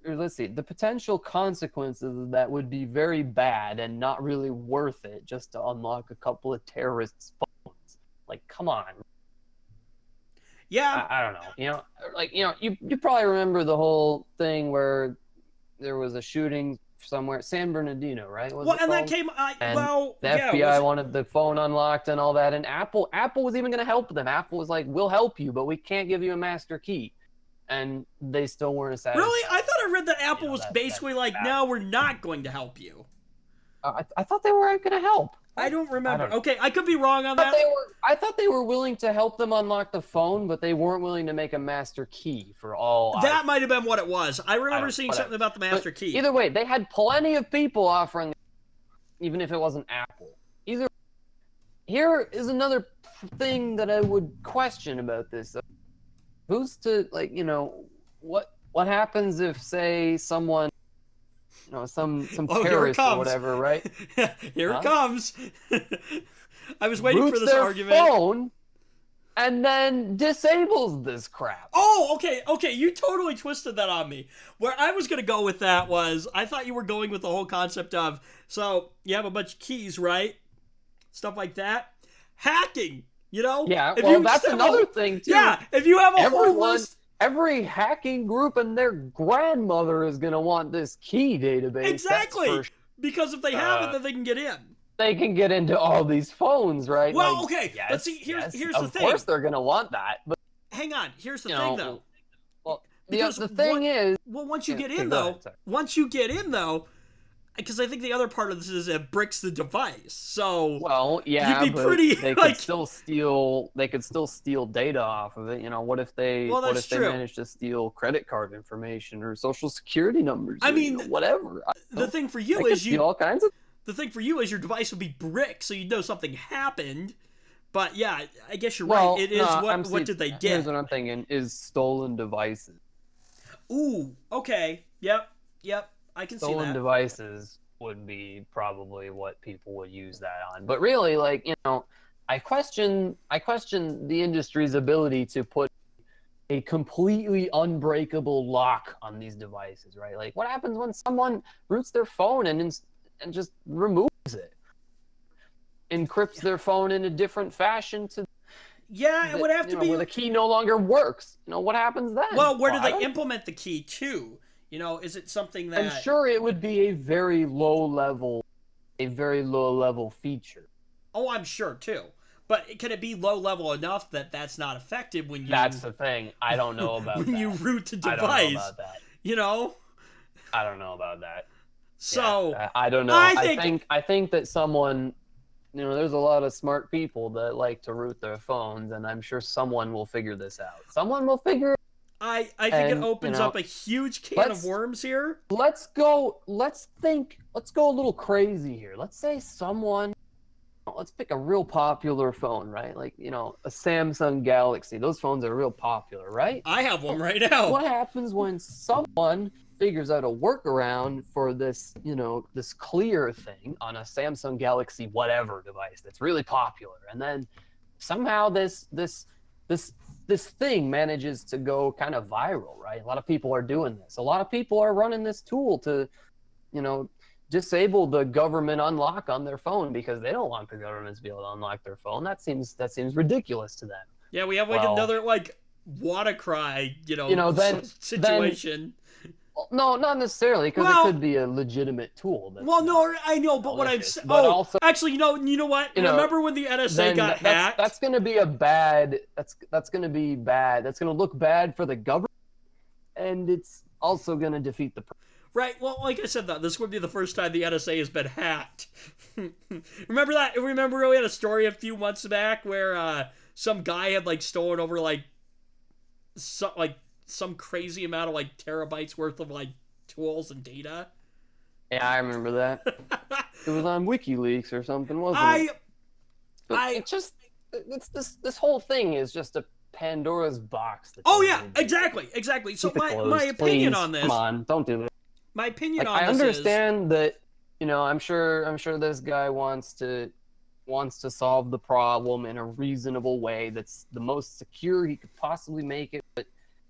Or let's see, the potential consequences of that would be very bad and not really worth it just to unlock a couple of terrorists' phones. Like, come on. Yeah. I don't know. You probably remember the whole thing where there was a shooting somewhere, San Bernardino, right? That came. The FBI wanted the phone unlocked and all that, and Apple was even going to help them. Apple was like, "We'll help you, but we can't give you a master key." And they still weren't satisfied. Really? I thought I read that Apple was basically like, no, we're not going to help you. I thought they were going to help. I don't remember. Okay, I could be wrong on that. I thought they were willing to help them unlock the phone, but they weren't willing to make a master key for all. That might have been what it was. I remember seeing something about the master key. Either way, they had plenty of people offering, even if it wasn't Apple. Here is another thing that I would question about this. Who's to, like, you know, what happens if, say, someone, you know, some terrorist or whatever, right? Here it comes. I was waiting for this their argument. Phone and then disables this crap. Oh, okay. You totally twisted that on me. Where I was gonna go with that was, I thought you were going with the whole concept of, so you have a bunch of keys, right? Stuff like that. Hacking. You know? Yeah, that's another thing, too. Yeah, if you have a whole list... Every hacking group and their grandmother is going to want this key database. Exactly! Because if they have it, then they can get in. They can get into all these phones, right? Well, like, okay, yes, let's see, here's the thing. Of course they're going to want that, but... Hang on, here's the thing, though. Well, the thing is... Well, once you get in, though... Because I think the other part of this is it bricks the device. So you'd be pretty. They could still steal. They could still steal data off of it. You know, what if they? What if they manage to steal credit card information or social security numbers? I mean, whatever. The thing for you is all kinds of. The thing for you is your device would be bricked, so you know something happened. But yeah, I guess you're right. It is what did they get? Here's what I'm thinking: is stolen devices. Ooh. Okay. Yep. I can see that. Stolen devices would be probably what people would use that on. But really, like, you know, I question the industry's ability to put a completely unbreakable lock on these devices, right? Like, what happens when someone roots their phone and just removes it? encrypts their phone in a different fashion to. Yeah, it would have to be where the key no longer works. What happens then? Well, where do they implement the key to? Is it something that? I'm sure it would be a very low level feature. Oh, I'm sure too. But can it be low level enough that that's not affected when you? That's the thing. I don't know about when that. you root the device. I don't know about that. I don't know about that. So yeah, I don't know. I think that someone, there's a lot of smart people that like to root their phones, and I'm sure someone will figure this out. Someone will figure. I think it opens up a huge can of worms here. Let's go a little crazy here. Let's say let's pick a real popular phone, right? Like, a Samsung Galaxy. Those phones are real popular, right? I have one right now. What happens when someone figures out a workaround for this, this clear thing on a Samsung Galaxy whatever device that's really popular, and then somehow this thing manages to go kind of viral, right? A lot of people are doing this. A lot of people are running this tool to, disable the government unlock on their phone because they don't want the government to be able to unlock their phone. That seems ridiculous to them. Yeah, we have another WannaCry, situation. No, not necessarily, because it could be a legitimate tool. I know, but what I'm saying. Also, actually, you know what? Remember when the NSA got hacked? That's going to be bad. That's going to be bad. That's going to look bad for the government, and it's also going to defeat the. Right. Well, like I said, this would be the first time the NSA has been hacked. Remember that? Remember we had a story a few months back where some guy had stolen over some crazy amount of terabytes worth of tools and data. Yeah, I remember that. It was on WikiLeaks or something, wasn't it? This whole thing is just a Pandora's box. Oh yeah, exactly. So my opinion on this. Come on, don't do it. My opinion on this. I understand that. I'm sure this guy wants to solve the problem in a reasonable way that's the most secure he could possibly make it, but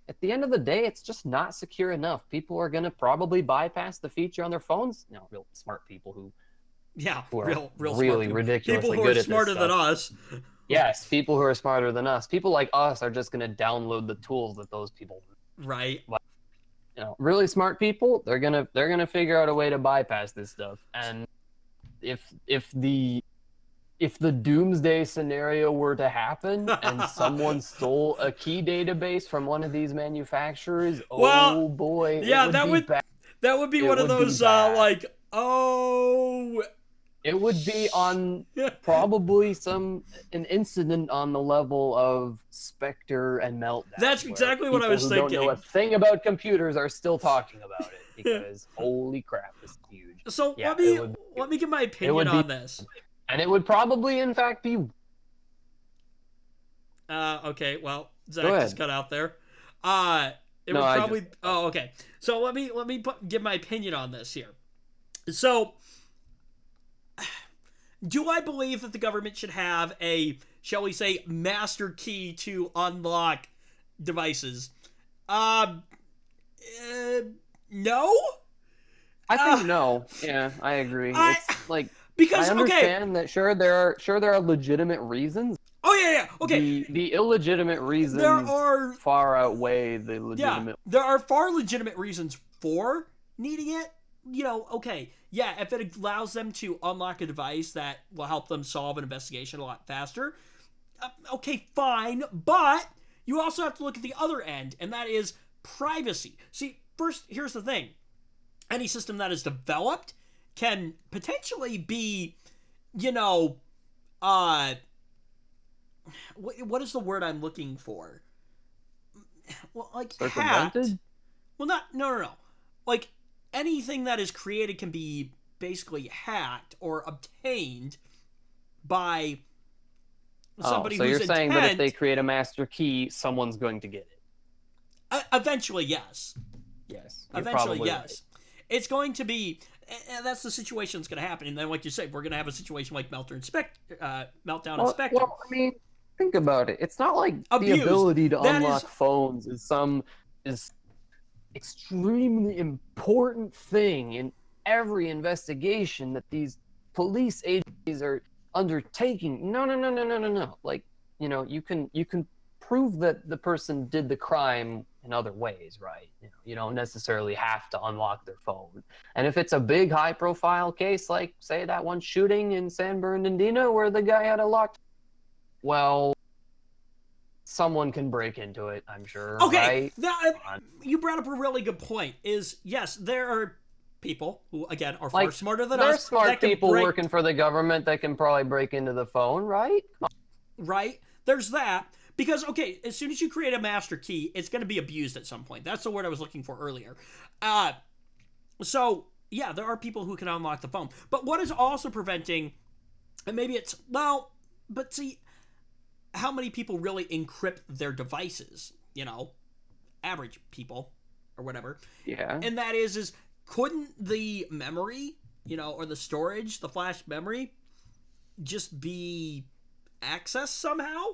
at the end of the day, it's just not secure enough. People are going to probably bypass the feature on their phones. Real smart people who are real really ridiculously people who good are at smarter than us. Yes, people who are smarter than us. People like us are just going to download the tools that those people. Right. But, really smart people, they're gonna figure out a way to bypass this stuff. And if the doomsday scenario were to happen and someone stole a key database from one of these manufacturers, oh boy, yeah, that would be one of those it would be on probably an incident on the level of Spectre and Meltdown. That's exactly what I was thinking. People who don't know a thing about computers are still talking about it because holy crap, this is huge. So let me give my opinion on this. And it would probably, in fact, be. Okay. Well, Zach just cut out there. It would probably. Oh, okay. So let me give my opinion on this here. So. Do I believe that the government should have a, shall we say, master key to unlock devices? No. I think no. Yeah, I agree. It's because I understand that there are legitimate reasons. Oh yeah. Okay. The illegitimate reasons far outweigh the legitimate. Yeah, there are far legitimate reasons for needing it. Okay, yeah, if it allows them to unlock a device that will help them solve an investigation a lot faster, okay, fine, but you also have to look at the other end, and that is privacy. See, first, here's the thing. Any system that is developed can potentially be, what is the word I'm looking for? Well, hacked. Well, no. Anything that is created can be basically hacked or obtained by somebody who's you're saying that if they create a master key, someone's going to get it? Eventually, yes. Yes. Eventually, yes. Right. It's going to be, and that's the situation that's going to happen. And then, like you said, we're going to have a situation like Meltdown and Spectre. Well, I mean, think about it. It's not like the ability to unlock phones is extremely important thing in every investigation that these police agencies are undertaking. No. Like, you know, you can prove that the person did the crime in other ways, right? You know, you don't necessarily have to unlock their phone. And if it's a big high-profile case, like, say, that one shooting in San Bernardino where the guy had a locked, well, someone can break into it, I'm sure. Okay, right? You brought up a really good point. Is yes, there are people who, again, are far smarter than us. There's smart people working for the government that can probably break into the phone, right? Right. There's that. Because, okay, as soon as you create a master key, it's going to be abused at some point. That's the word I was looking for earlier. So, yeah, there are people who can unlock the phone. But what is also preventing, and maybe it's, well, but see, how many people really encrypt their devices? You know, average people, or whatever. Yeah. And that is couldn't the memory, you know, or the storage, the flash memory, just be accessed somehow?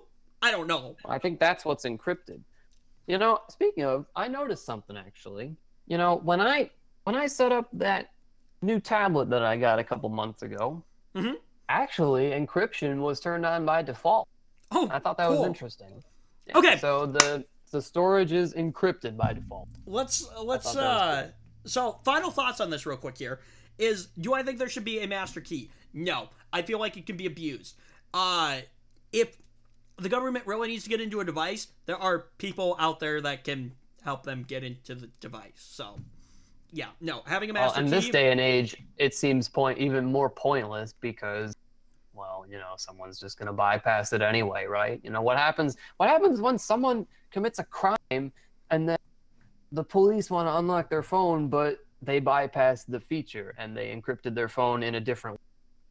I don't know. I think that's what's encrypted. You know, speaking of, I noticed something actually. You know, when I set up that new tablet that I got a couple months ago, actually encryption was turned on by default. Oh, I thought that was interesting. Yeah, okay. So the storage is encrypted by default. Let's so final thoughts on this real quick here is, do I think there should be a master key? No. I feel like it can be abused. If the government really needs to get into a device, there are people out there that can help them get into the device. So, yeah, no, having a master key... in this day and age, it seems even more pointless because, well, you know, someone's just going to bypass it anyway, right? You know, what happens when someone commits a crime and then the police want to unlock their phone, but they bypass the feature and they encrypted their phone in a different way?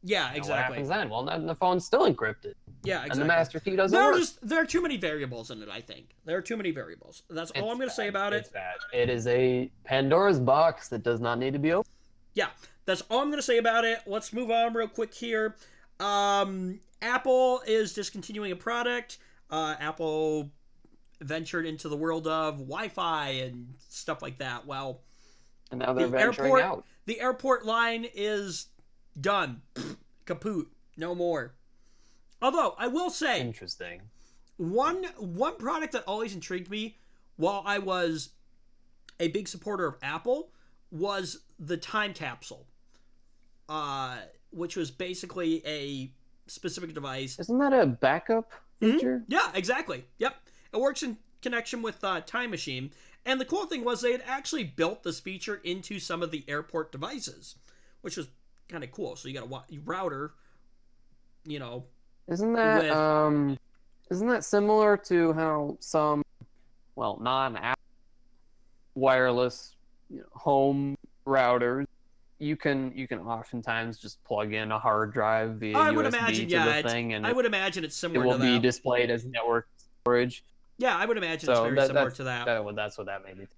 Yeah, exactly. What happens then? Well, then the phone's still encrypted. Yeah, exactly. And the master key doesn't work. There are too many variables in it, I think. There are too many variables. That's all I'm going to say about it. It's bad. It is a Pandora's box that does not need to be opened. Yeah, that's all I'm going to say about it. Let's move on real quick here. Apple is discontinuing a product. Apple ventured into the world of Wi-Fi and stuff like that. Well, and now they're venturing out. The airport line is done. Kaput. No more. Although, I will say... Interesting. One product that always intrigued me while I was a big supporter of Apple was the time capsule. Which was basically a specific device. Isn't that a backup feature? Yeah, exactly. Yep. It works in connection with Time Machine. And the cool thing was they had actually built this feature into some of the airport devices, which was kind of cool. So you got a router, you know. Isn't that similar to how some, well, non-Apple wireless, you know, home routers, you can oftentimes just plug in a hard drive via USB to the thing, and I would imagine it's similar. It will be displayed as network storage. Yeah, I would imagine it's very similar to that. That's what that made me think.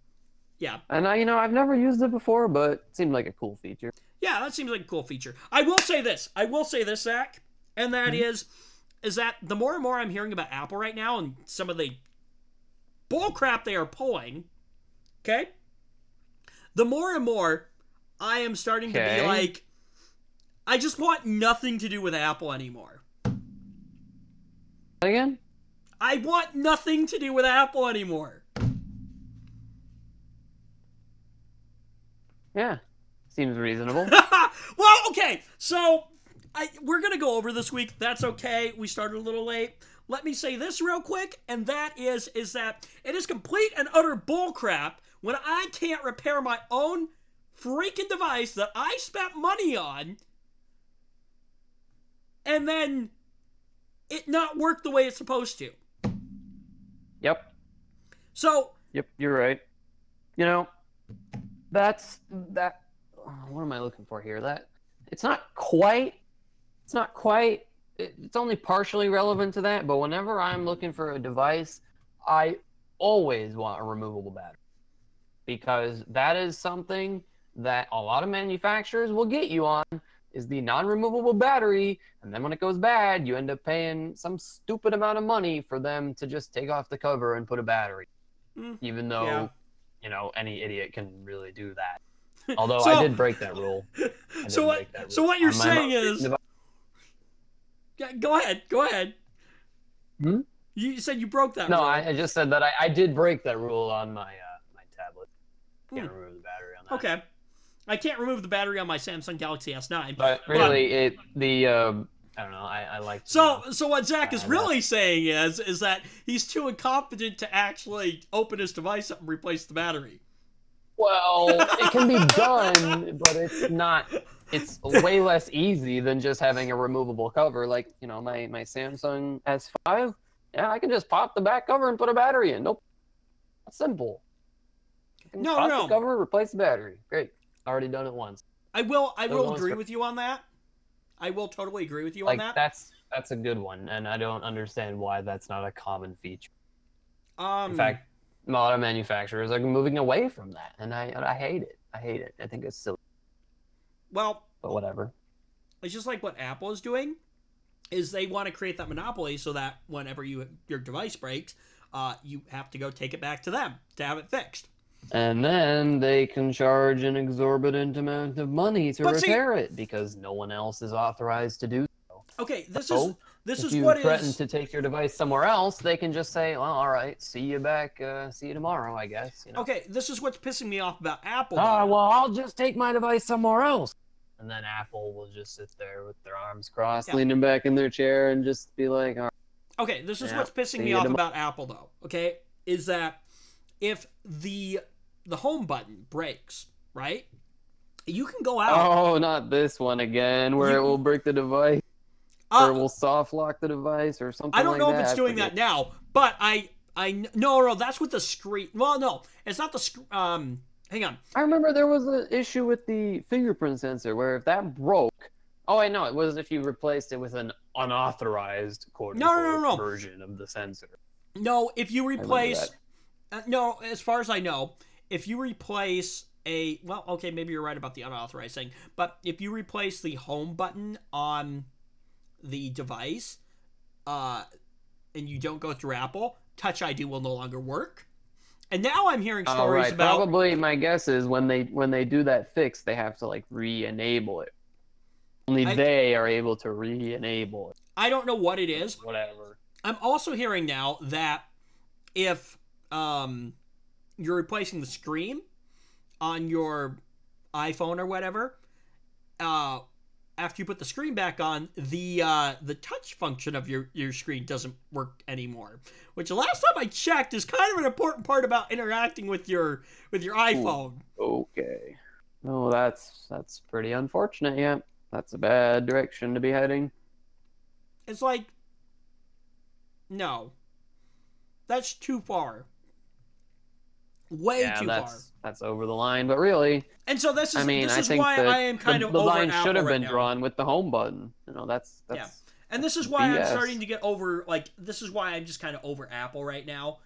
Yeah. And I've never used it before, but it seemed like a cool feature. Yeah, that seems like a cool feature. I will say this, Zach, and that is that the more and more I'm hearing about Apple right now and some of the bullcrap they are pulling, okay, the more and more I am starting to be like, I just want nothing to do with Apple anymore. Again? I want nothing to do with Apple anymore. Yeah, seems reasonable. Well, okay, so we're going to go over this week. That's okay. We started a little late. Let me say this real quick, and that is that it is complete and utter bullcrap when I can't repair my own freaking device that I spent money on and then it not work the way it's supposed to. Yep. So. Yep, you're right. You know, that. What am I looking for here? It's not quite. It's only partially relevant to that. But whenever I'm looking for a device, I always want a removable battery because that is something that a lot of manufacturers will get you on. Is the non-removable battery, and then when it goes bad, you end up paying some stupid amount of money for them to just take off the cover and put a battery. Even though, you know, any idiot can really do that. Although I did break that rule. So what you're saying is... Yeah, go ahead. Go ahead. Hmm? You said you broke that rule. No, I just said that I did break that rule on my my tablet. Can't remove the battery on that. Okay. I can't remove the battery on my Samsung Galaxy S9. But really, I don't know. I like. So what Zach is really saying is that he's too incompetent to actually open his device up and replace the battery. Well, it can be done, but it's not. It's way less easy than just having a removable cover. Like, you know, my Samsung S5. Yeah, I can just pop the back cover and put a battery in. Nope. It's simple. Pop the cover, replace the battery. Great. Already done it once. I will agree with you on that. I will totally agree with you on that. That's a good one, and I don't understand why that's not a common feature. In fact, a lot of manufacturers are moving away from that, and I hate it. I hate it. I think it's silly. Well, but whatever. It's just like what Apple is doing, is they want to create that monopoly so that whenever your device breaks, you have to go take it back to them to have it fixed. And then they can charge an exorbitant amount of money to repair it because no one else is authorized to do so. Okay, this is what if you threaten to take your device somewhere else, they can just say, "Well, all right, see you tomorrow, I guess." You know? Okay, this is what's pissing me off about Apple. Well, I'll just take my device somewhere else. And then Apple will just sit there with their arms crossed, leaning back in their chair, and just be like, all right. Okay, this is what's pissing me off about Apple, though. Okay, is that if the home button breaks, right? You can go out. Oh, not this one again, where it will break the device, or it will soft lock the device, or something. I don't know if it's doing that now, but no, that's with the screen. Well, no, it's not the hang on. I remember there was an issue with the fingerprint sensor where if that broke. Oh, I know it was if you replaced it with an unauthorized quote-unquote version of the sensor. No, if you replace. No, as far as I know, if you replace maybe you're right about the unauthorized thing, but if you replace the home button on the device, and you don't go through Apple, Touch ID will no longer work. And now I'm hearing stories about. Probably my guess is when they do that fix, they have to like re-enable it. Only they are able to re-enable it. I don't know what it is. Whatever. I'm also hearing now that if you're replacing the screen on your iPhone or whatever, after you put the screen back on, the touch function of your screen doesn't work anymore. Which the last time I checked is kind of an important part about interacting with your iPhone. Ooh, okay. Oh, that's pretty unfortunate. Yeah, that's a bad direction to be heading. It's like, no, that's too far. Way too far. That's over the line, but really. And so this is why I am kind of over the line Apple should have been now. drawn with the home button. You know, that's And this is why I'm starting to get over, this is why I'm just kind of over Apple right now.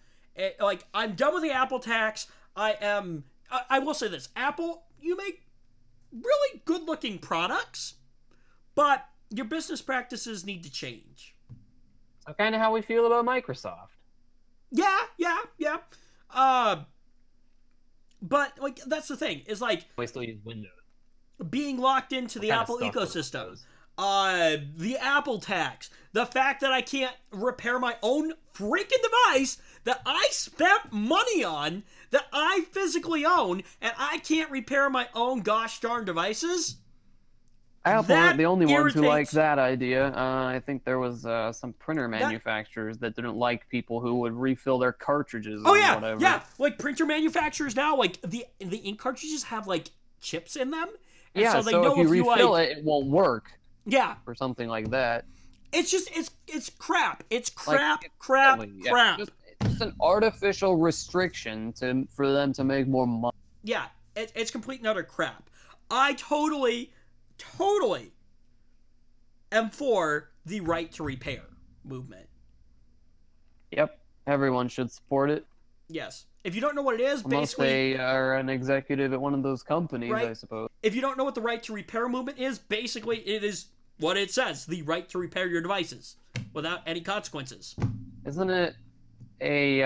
I'm done with the Apple tax. I will say this. Apple, you make really good-looking products, but your business practices need to change. That's kind of how we feel about Microsoft. Yeah. But, that's the thing. Is we still use Windows. Being locked into the Apple ecosystem. The Apple tax, the fact that I can't repair my own freaking device that I spent money on, that I physically own, and I can't repair my own gosh darn devices. Apple aren't the only ones who like that idea. I think there was some printer manufacturers that didn't like people who would refill their cartridges or whatever. Yeah, printer manufacturers now, the ink cartridges have chips in them. And so they know if you refill it, it won't work. Yeah. Or something like that. It's just, it's crap. It's crap. It's an artificial restriction for them to make more money. Yeah, it's complete and utter crap. I totally am for the right to repair movement. Yep. Everyone should support it. Yes. If you don't know what it is, unless they are an executive at one of those companies, right? I suppose. If you don't know what the right to repair movement is, basically it is what it says, the right to repair your devices without any consequences. Isn't it a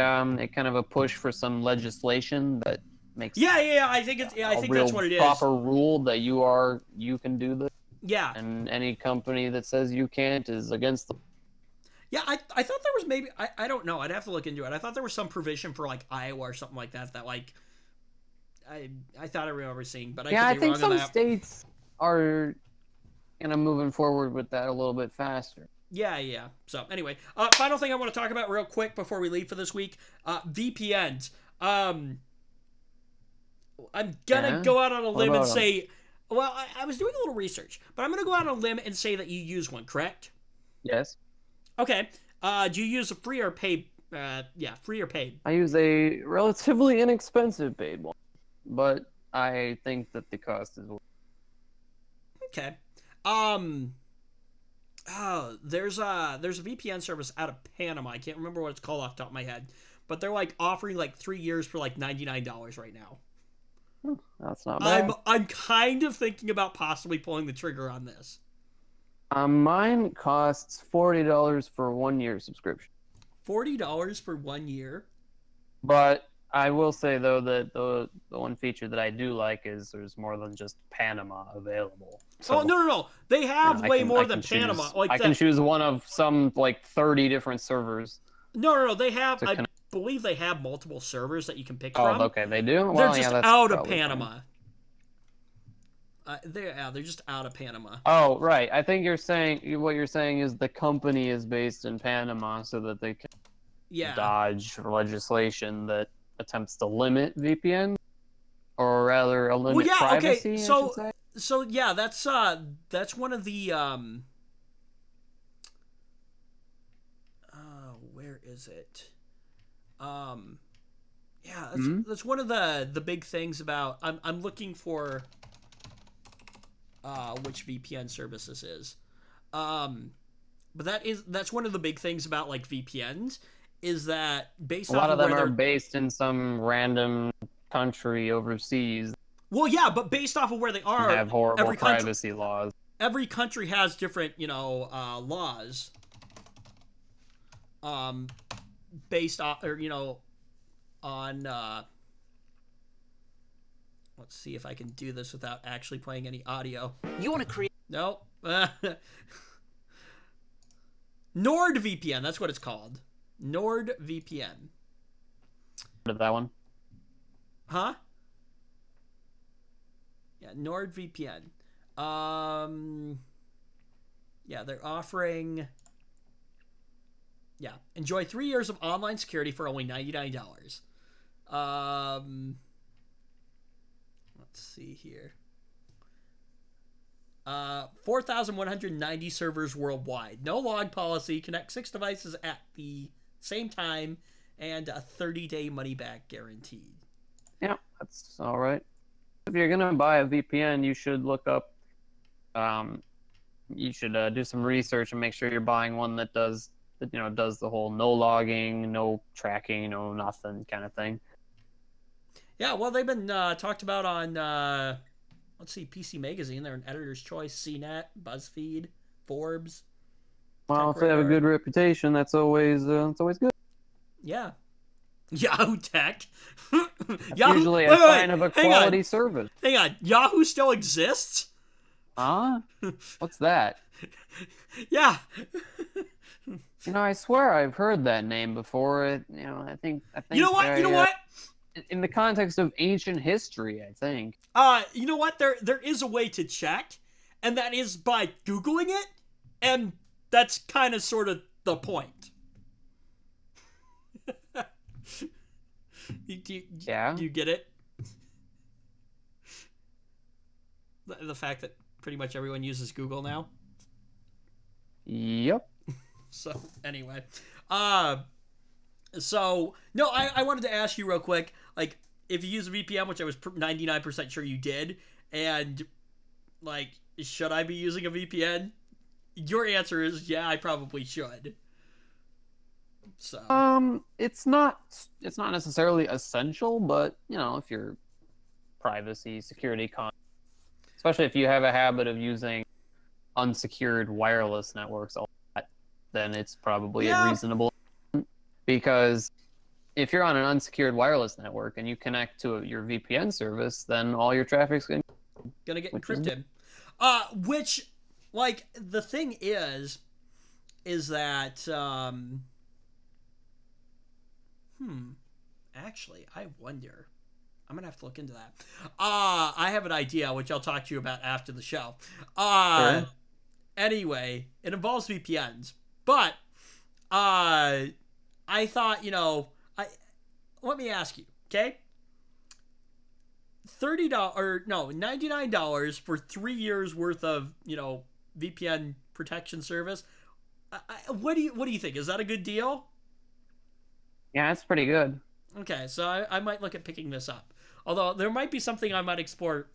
kind of a push for some legislation that makes I think that's what it is. Proper rule that you can do this? Yeah. And any company that says you can't is against them. Yeah, I thought there was maybe I don't know. I'd have to look into it. I thought there was some provision for like Iowa or something like that like I thought I remember seeing, but I could be think wrong on some that. states are kind of moving forward with that a little bit faster. Yeah. So anyway, final thing I want to talk about real quick before we leave for this week: VPNs. I'm gonna go out on a limb and say, well, I was doing a little research, but I'm gonna go out on a limb and say that you use one, correct? Yes. Okay. Do you use a free or paid? Free or paid? I use a relatively inexpensive paid one, but I think that the cost is. Okay. There's a VPN service out of Panama. I can't remember what it's called off the top of my head, but they're like offering like 3 years for like $99 right now. That's not bad. I'm kind of thinking about possibly pulling the trigger on this. Mine costs $40 for a 1-year subscription. $40 for 1 year. But I will say though that the one feature that I do like is there's more than just Panama available. So, no. They have way more than Panama. I can choose one of some like 30 different servers. No. They have. I believe they have multiple servers that you can pick from. Oh, okay, they do. They're just out of Panama. They're just out of Panama. Oh, right. I think what you're saying is the company is based in Panama so that they can dodge legislation that attempts to limit VPN, or rather limit privacy. Okay. I should say. So yeah, that's one of the where is it? That's one of the big things about I'm looking for which VPN service this is. But that's one of the big things about like VPNs is that based a lot of them are based in some random country overseas. Well, yeah, but based off of where they are, have horrible privacy laws. Every country has different, laws. Based off, or on. Let's see if I can do this without actually playing any audio. You want to create? No. NordVPN. That's what it's called. NordVPN. That one? Huh? Yeah, NordVPN. Yeah, they're offering. Yeah, enjoy 3 years of online security for only $99. Let's see here. 4,190 servers worldwide. No log policy. Connect 6 devices at the same time, and a 30-day money-back guaranteed. Yeah, that's all right. If you're gonna buy a VPN, you should look up. You should do some research and make sure you're buying one that does the whole no logging, no tracking, no nothing kind of thing. Yeah, well, they've been talked about on, let's see, PC Magazine. They're an Editor's Choice, CNET, BuzzFeed, Forbes. Well, if they have a good reputation, that's always good. Yeah. Yahoo Tech. Yahoo, usually a sign of a quality service. Hang on. Yahoo still exists? Huh? What's that? Yeah. I swear I've heard that name before. I think. You know what? In the context of ancient history, I think. You know what? There is a way to check, and that is by Googling it, and that's kind of sort of the point. Yeah. Do you get it? The fact that pretty much everyone uses Google now. Yep. So anyway, so no, I wanted to ask you real quick, like if you use a VPN, which I was 99% sure you did, and like, should I be using a VPN? Your answer is yeah, I probably should. So it's not necessarily essential, but if you're privacy, security especially if you have a habit of using unsecured wireless networks a lot, then it's probably a reasonable, because if you're on an unsecured wireless network and you connect to your VPN service, then all your traffic's gonna get encrypted. Which, like, the thing is that, actually, I wonder. I'm going to have to look into that. I have an idea, which I'll talk to you about after the show. Sure. Anyway, it involves VPNs. But, I thought, let me ask you, okay? $99 for 3 years worth of, VPN protection service. What do you think? Is that a good deal? Yeah, it's pretty good. Okay, so I might look at picking this up. Although there might be something I might explore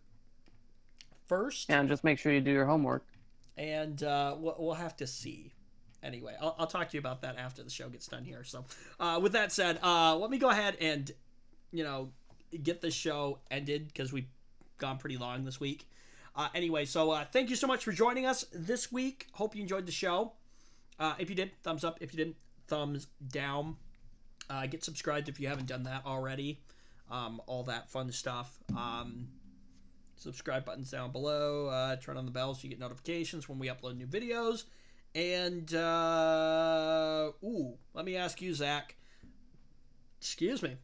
first. Yeah, just make sure you do your homework. And we'll have to see. Anyway, I'll talk to you about that after the show gets done here. So, with that said, let me go ahead and, get this show ended because we've gone pretty long this week. Anyway, so thank you so much for joining us this week. Hope you enjoyed the show. If you did, thumbs up. If you didn't, thumbs down. Get subscribed if you haven't done that already. All that fun stuff. Subscribe buttons down below. Turn on the bell so you get notifications when we upload new videos. And, let me ask you, Zach. Excuse me.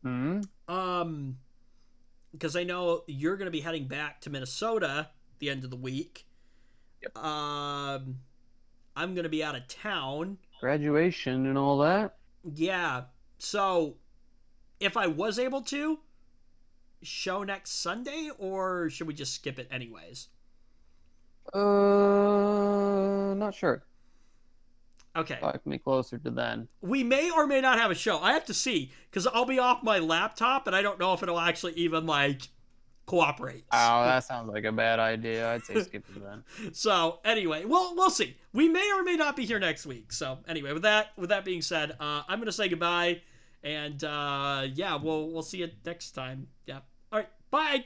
Mm-hmm. Because I know you're going to be heading back to Minnesota the end of the week. Yep. I'm going to be out of town. Graduation and all that. Yeah. So, if I was able to, show next Sunday, or should we just skip it anyways? Not sure. Okay. Talk me closer to then. We may or may not have a show. I have to see, because I'll be off my laptop, and I don't know if it'll actually even, cooperate. Oh, that sounds like a bad idea. I'd say skip it then. So, anyway, we'll see. We may or may not be here next week. So, anyway, with that being said, I'm going to say goodbye, and, we'll see you next time. Yeah. All right. Bye.